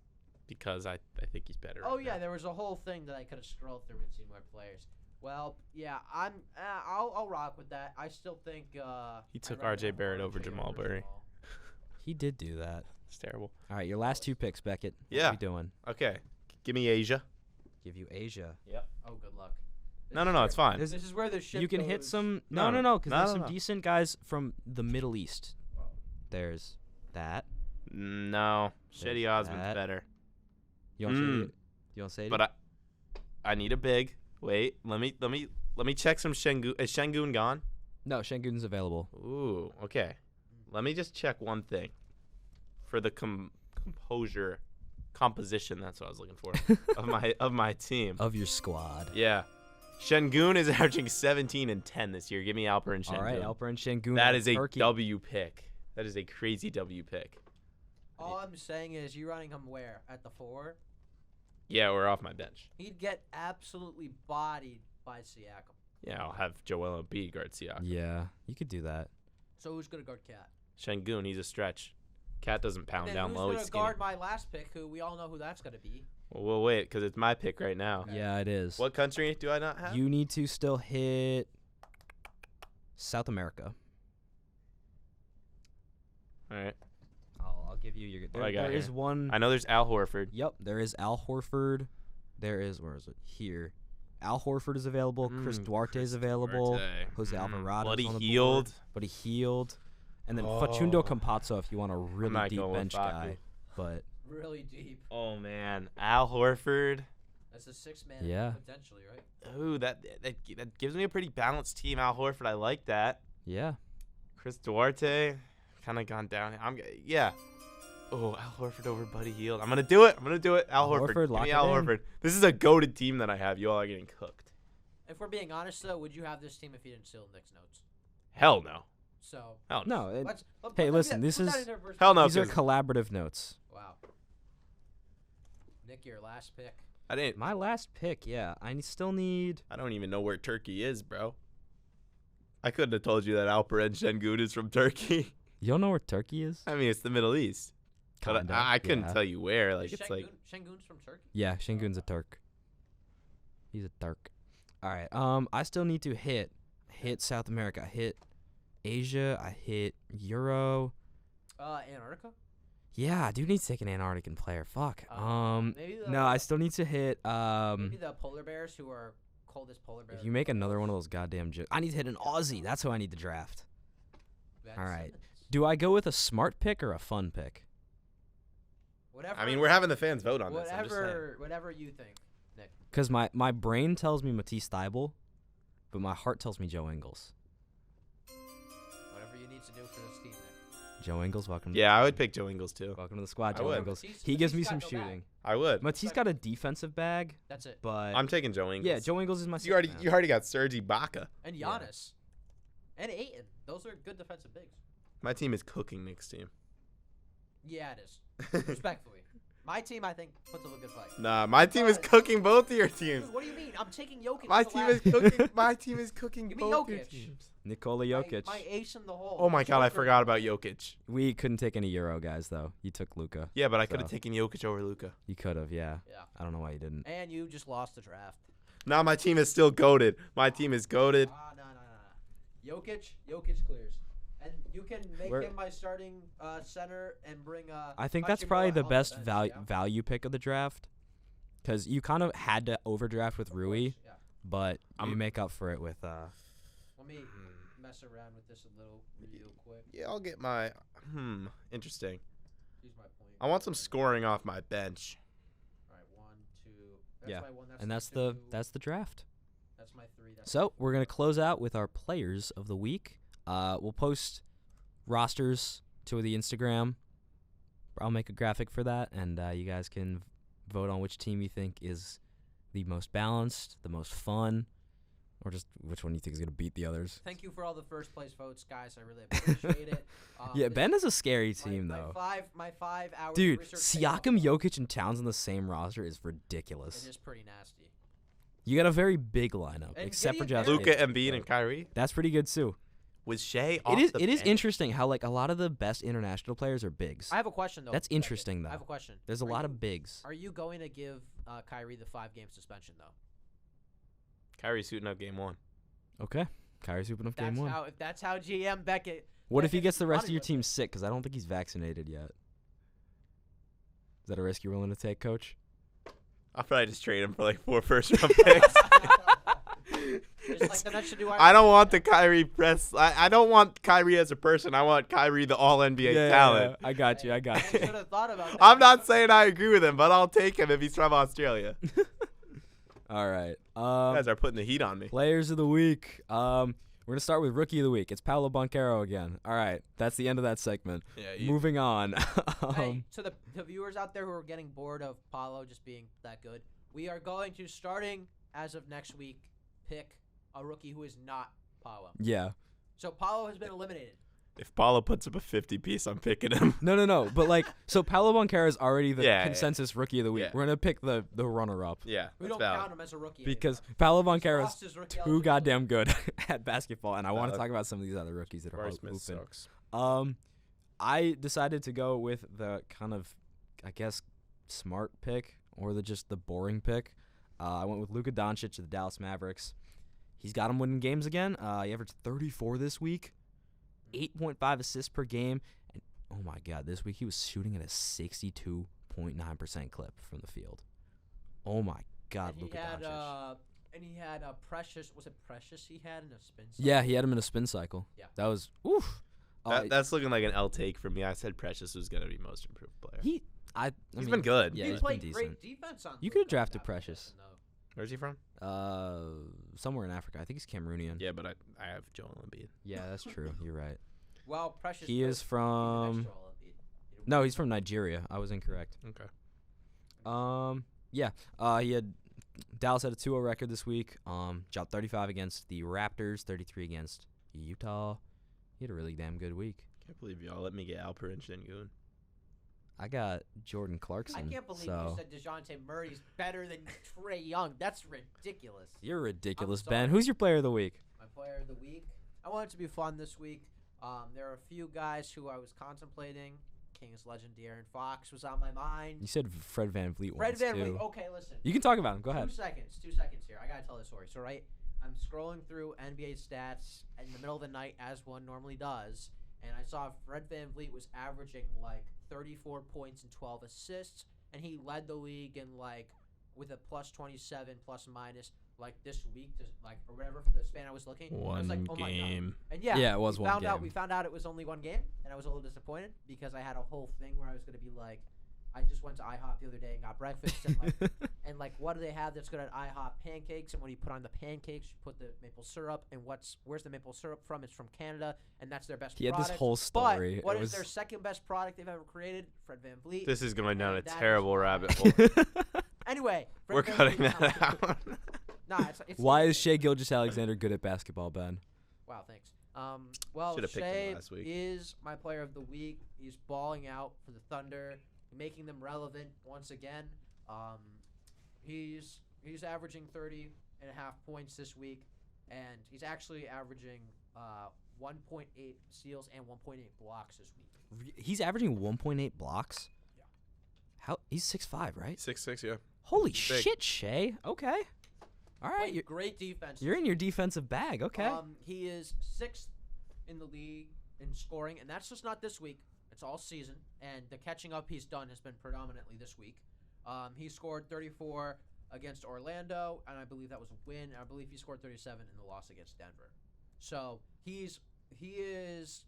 because I think he's better. Oh right yeah, now. there was a whole thing that I could have scrolled through and seen more players. Well, yeah, I'll rock with that. I still think He I'd took rather R.J. have Barrett over RJ Jamal Murray. Jamal. He did do that. It's terrible. All right, your last 2 picks, Beckett. Yeah. What are you doing? Okay, give me Asia. Give you Asia. Oh, good luck. No, it's fine. This- This is where the ship You can hit goes. some. No, No, because no, there's no, some no. decent guys from the Middle East. There's that. No, Shady There's Osman's that. better. You want to say? You want to say? But I need a big. Wait, let me check some Shengun. Is Shengun gone? No, Shengun's available. Ooh, okay. Let me just check one thing. For the composition. That's what I was looking for of my team. Of your squad. Yeah, Shengun is averaging 17 and 10 this year. Give me Alper and Shengun. All right, Alper and Shengun. That are is a Turkey. W pick. That is a crazy W pick. All I'm saying is, you running him where at the 4? Yeah, we're off my bench. He'd get absolutely bodied by Siakam. Yeah, I'll have Joel Embiid guard Siakam. Yeah, you could do that. So who's gonna guard Cat? Shengun, he's a stretch. Cat doesn't pound And then down who's low. going He's to skinny. guard my last pick, who we all know who that's going to be? Well, we'll wait because it's my pick right now. Yeah, it is. What country do I not have? You need to still hit South America. All right. I'll give you your. What I got There is here? one. I know there's Al Horford. Yep, there is Al Horford. There is, where is it? Here. Al Horford is available. Chris Duarte is available. Jose Alvarado Bloody on the healed. board, but he healed. And then Facundo Campazzo if you want a really not deep going with bench Facu. guy. But Really deep. Oh man, Al Horford. That's a 6-man Yeah. potentially, right? Ooh, that gives me a pretty balanced team. Al Horford, I like that. yeah. Chris Duarte, kind of gone down. Yeah. Oh, Al Horford over Buddy Hield. I'm gonna do it. Al Horford. Give lock me it Al in. Horford. This is a goated team that I have. You all are getting cooked. If we're being honest, though, would you have this team if you didn't steal Nick's notes? Hell no. So Hell no. No, Hey, listen, this is- Hell no. these are 'cause collaborative notes. Wow. Nick, your last pick. I didn't. My last pick, yeah. I still need. I don't even know where Turkey is, bro. I couldn't have told you that Alperen Şengün is from Turkey. You don't know where Turkey is? I mean, it's the Middle East. But Kinda, I couldn't yeah. tell you where. Like, Is it's like. Şengün's from Turkey? Yeah, Şengün's a Turk. He's a Turk. All right. I still need to hit South America. I hit Asia. I hit Euro. Antarctica? Yeah, I do need to take an Antarctican player. Fuck. Maybe the, No, I still need to hit. maybe the polar bears who are coldest polar bears. If you make another one of those goddamn I need to hit an Aussie. That's who I need to draft. All right. Do I go with a smart pick or a fun pick? Whatever. I mean, we're having the fans vote on this. I'm just saying. Whatever you think, Nick. Because my brain tells me Matisse Thybulle, but my heart tells me Joe Ingles. Whatever you need to do for this team, Nick. Joe Ingles, welcome. Yeah, I would pick Joe Ingles too. Welcome to the squad, I Joe would. Ingles. Matisse- He gives me Matisse some got no bag. shooting. I would. Matisse got a defensive bag, That's it. but I'm taking Joe Ingles. yeah, Joe Ingles is my. You already sixth you man. already got Serge Ibaka. And Yeah. Giannis. And Ayton. Those are good defensive bigs. My team is cooking Nick's team. Yeah, it is. Respectfully. My team, I think, puts up a good fight. Nah, my team is cooking both of your teams. Dude, what do you mean? I'm taking Jokic. My as the team last is cooking. My team is cooking Give me both your Jokic. teams. Nikola my- Jokic. My ace in the hole. Oh my god, I Joker. forgot about Jokic. We couldn't take any Euro guys though. You took Luca. Yeah, but I could have So. taken Jokic over Luka. You could have, yeah. Yeah. I don't know why you didn't. And you just lost the draft. Now my team is still goaded. My team is goaded. No. Jokic clears. And you can make Where- him my starting center and bring I think that's probably the best value pick of the draft, because you kind of had to overdraft with Rui, Yeah. but you I'm- make up for it with. Let me mess around with this a little real quick. Yeah, I'll get my. Interesting. Here's my point. I want some scoring off my bench. All right, 1, 2. That's Yeah, my one. That's and my that's two. the draft. That's my 3. That's So we're gonna close out with our players of the week. We'll post rosters to the Instagram. I'll make a graphic for that, and you guys can vote on which team you think is the most balanced, the most fun, or just which one you think is gonna beat the others. Thank you for all the first place votes, guys. I really appreciate it. Yeah, this- Ben is a scary my- team my though. My 5 hours. Dude, research paid off. Siakam, Jokic, and Towns on the same roster is It ridiculous. is pretty nasty. You got a very big lineup, And except for Gideon Josh. Luka, Giddey. Embiid, and Kyrie. That's pretty good too. Was Shea It off is. the It is bench? interesting how like a lot of the best international players are bigs. I have a question though. That's Beckett. interesting, I have though. a question. There's a Are lot you- of bigs. Are you going to give Kyrie the 5-game suspension though? Kyrie suiting up game 1. Okay. Kyrie's hooping up That's game 1. if that's how GM Beckett. What if he Beckett's gets the rest of running your with team it. sick? Because I don't think he's vaccinated yet. Is that a risk you're willing to take, Coach? I'll probably just trade him for like 4 first-round picks. Just like the Nets should do. I don't want the Kyrie press. I don't want Kyrie as a person. I want Kyrie the All NBA talent. I got you. I got you. should have thought about that. I'm not saying I agree with him, but I'll take him if he's from Australia. All right. You guys are putting the heat on me. Players of the week. We're gonna start with rookie of the week. It's Paolo Banchero again. All right. That's the end of that segment. Yeah, Moving on. Hey, to the viewers out there who are getting bored of Paulo just being that good, we are going to, starting as of next week, pick a rookie who is not Paulo. Yeah. So Paulo has been eliminated. If Paulo puts up a 50-piece, I'm picking him. No. But like, so Paolo Banchero is already the Yeah, consensus rookie of the week. yeah. We're gonna pick the runner-up Yeah, We that's don't valid. count him as a rookie because anymore. Paolo He's Banchero lost is his rookie too eligibility. goddamn good at basketball, and I want to Uh, talk about some of these other rookies that are Jabari hooping. Smith sucks. I decided to go with the kind of, I guess, smart pick or just the boring pick. I went with Luka Doncic to the Dallas Mavericks. He's got him winning games again. He averaged 34 this week, 8.5 assists per game. And, oh, my God, this week he was shooting at a 62.9% clip from the field. Oh, my God, Luka Doncic. And he had a Precious. Was it Precious he had in a spin cycle? Yeah, he had him in a spin cycle. Yeah. That was, oof. That's looking like an L take for me. I said Precious was going to be most improved player. He's been good. Yeah, He he's played been great decent. defense on You Luka could have drafted that Precious. season, though. Where's he from? Somewhere in Africa. I think he's Cameroonian. Yeah, but I have Joel Embiid. Yeah, that's true. You're right. Well, Precious. He is from. No, he's from Nigeria. I was incorrect. Okay. Yeah. He had Dallas had a 2-0 record this week. Dropped 35 against the Raptors, 33 against Utah. He had a really damn good week. Can't believe y'all let me get Alperen Sengun. I got Jordan Clarkson. I can't believe you said DeJounte Murray's better than Trae Young. That's ridiculous. You're ridiculous, I'm sorry. Ben. Who's your player of the week? My player of the week. I want it to be fun this week. There are a few guys who I was contemplating. Kings legend De'Aaron Fox was on my mind. You said Fred VanVleet Fred once, VanVleet. too. Okay, listen. You can talk about him. Go ahead. 2 seconds here. I gotta tell this story. So I'm scrolling through NBA stats in the middle of the night, as one normally does, and I saw Fred VanVleet was averaging like 34 points and 12 assists, and he led the league in like with a plus 27 plus minus like this week, or whatever for the span I was looking. I was like, oh game. my God. And Yeah, it was one game. We found out it was only one game, and I was a little disappointed because I had a whole thing where I was gonna be like, I just went to IHOP the other day and got breakfast, and like what do they have that's good at IHOP? Pancakes, and when you put on the pancakes, you put the maple syrup, and where's the maple syrup from? It's from Canada, and that's their best He had product. this whole story. But what It is was- their second best product they've ever created? Fred VanVleet. This is going down a And that is terrible why. rabbit hole. Anyway, Fred We're cutting VanVleet that is on my- out. Nah, it's Why is Shai Gilgeous-Alexander good at basketball, Ben? Wow, thanks. Well, Should've picked him Shai last week. is my player of the week. He's balling out for the Thunder, making them relevant once again. He's averaging 30.5 points this week, and he's actually averaging 1.8 steals and 1.8 blocks this week. He's averaging 1.8 blocks? Yeah. How? He's 6'5", right? 6'6", yeah. Holy He's big. shit, Shai. Okay. All right. Played great defense. You're in your defensive bag. Okay. He is 6th in the league in scoring, and that's just not this week. It's all season, and the catching up he's done has been predominantly this week. He scored 34 against Orlando, and I believe that was a win. And I believe he scored 37 in the loss against Denver. So he is.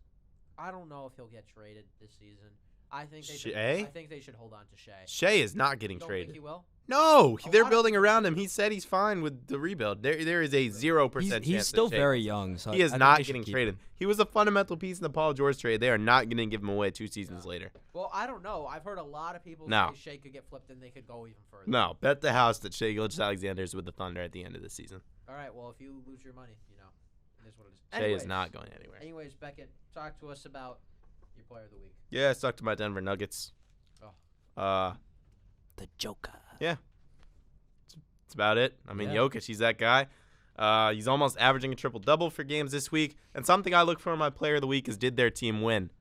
I don't know if he'll get traded this season. I think they should hold on to Shai. Shai is not getting You don't traded. think he will? No, A they're lot of building people around do. him. He said he's fine with the rebuild. There is a 0% chance. He's still that Shai very goes. young. So He is I think not they should getting keep traded. him. He was a fundamental piece in the Paul George trade. They are not going to give him away 2 seasons later. Well, I don't know. I've heard a lot of people No. say Shai could get flipped and they could go even further. No, bet the house that Shai Gilgeous-Alexander is with the Thunder at the end of the season. All right. Well, if you lose your money, it is what it is. Shai is not going anywhere. Anyways, Beckett, talk to us about your player of the week. Yeah, I stuck to my Denver Nuggets. The Joker. That's about it. I mean, Yeah. Jokic, he's that guy. He's almost averaging a triple-double for games this week. And something I look for in my player of the week is, did their team win?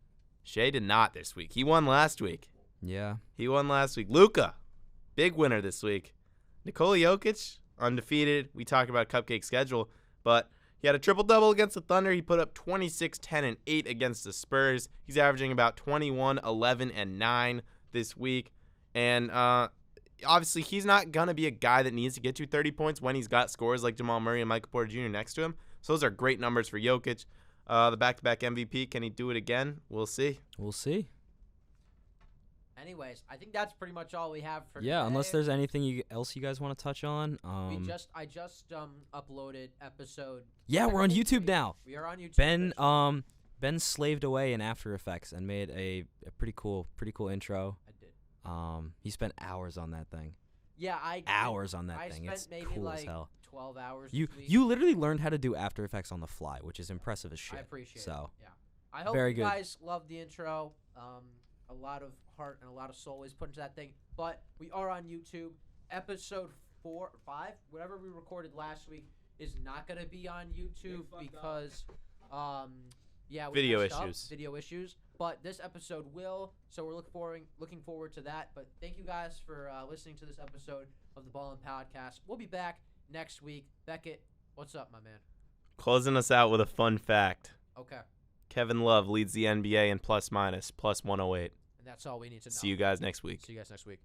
Shai did not this week. He won last week. Yeah. Luka, big winner this week. Nikola Jokic, undefeated. We talked about cupcake schedule, but he had a triple-double against the Thunder. He put up 26, 10, and 8 against the Spurs. He's averaging about 21, 11, and 9 this week. And obviously, he's not going to be a guy that needs to get you 30 points when he's got scores like Jamal Murray and Michael Porter Jr. next to him. So those are great numbers for Jokic. The back-to-back MVP, can he do it again? We'll see. We'll see. Anyways, I think that's pretty much all we have for Yeah, today. unless there's anything else you guys want to touch on. I just uploaded episode. Yeah, we're on 73. YouTube now. We are on YouTube. Ben slaved away in After Effects and made a pretty cool intro. I did. He spent hours on that thing. Yeah, Hours on that I thing. spent It's maybe cool like as hell. 12 hours. You this week. you literally learned how to do After Effects on the fly, which is impressive as shit. I appreciate So, it. Yeah. I hope very you good. guys loved the intro. A lot of heart and a lot of soul is put into that thing. But we are on YouTube. Episode 4 or 5, whatever we recorded last week, is not going to be on YouTube because, we Video messed up. issues. Video issues. but this episode will. So we're looking forward to that. But thank you guys for listening to this episode of the Ballin podcast. We'll be back next week. Beckett, what's up, my man? Closing us out with a fun fact. Okay. Kevin Love leads the NBA in plus minus, plus 108. And that's all we need to know. See you guys next week. See you guys next week.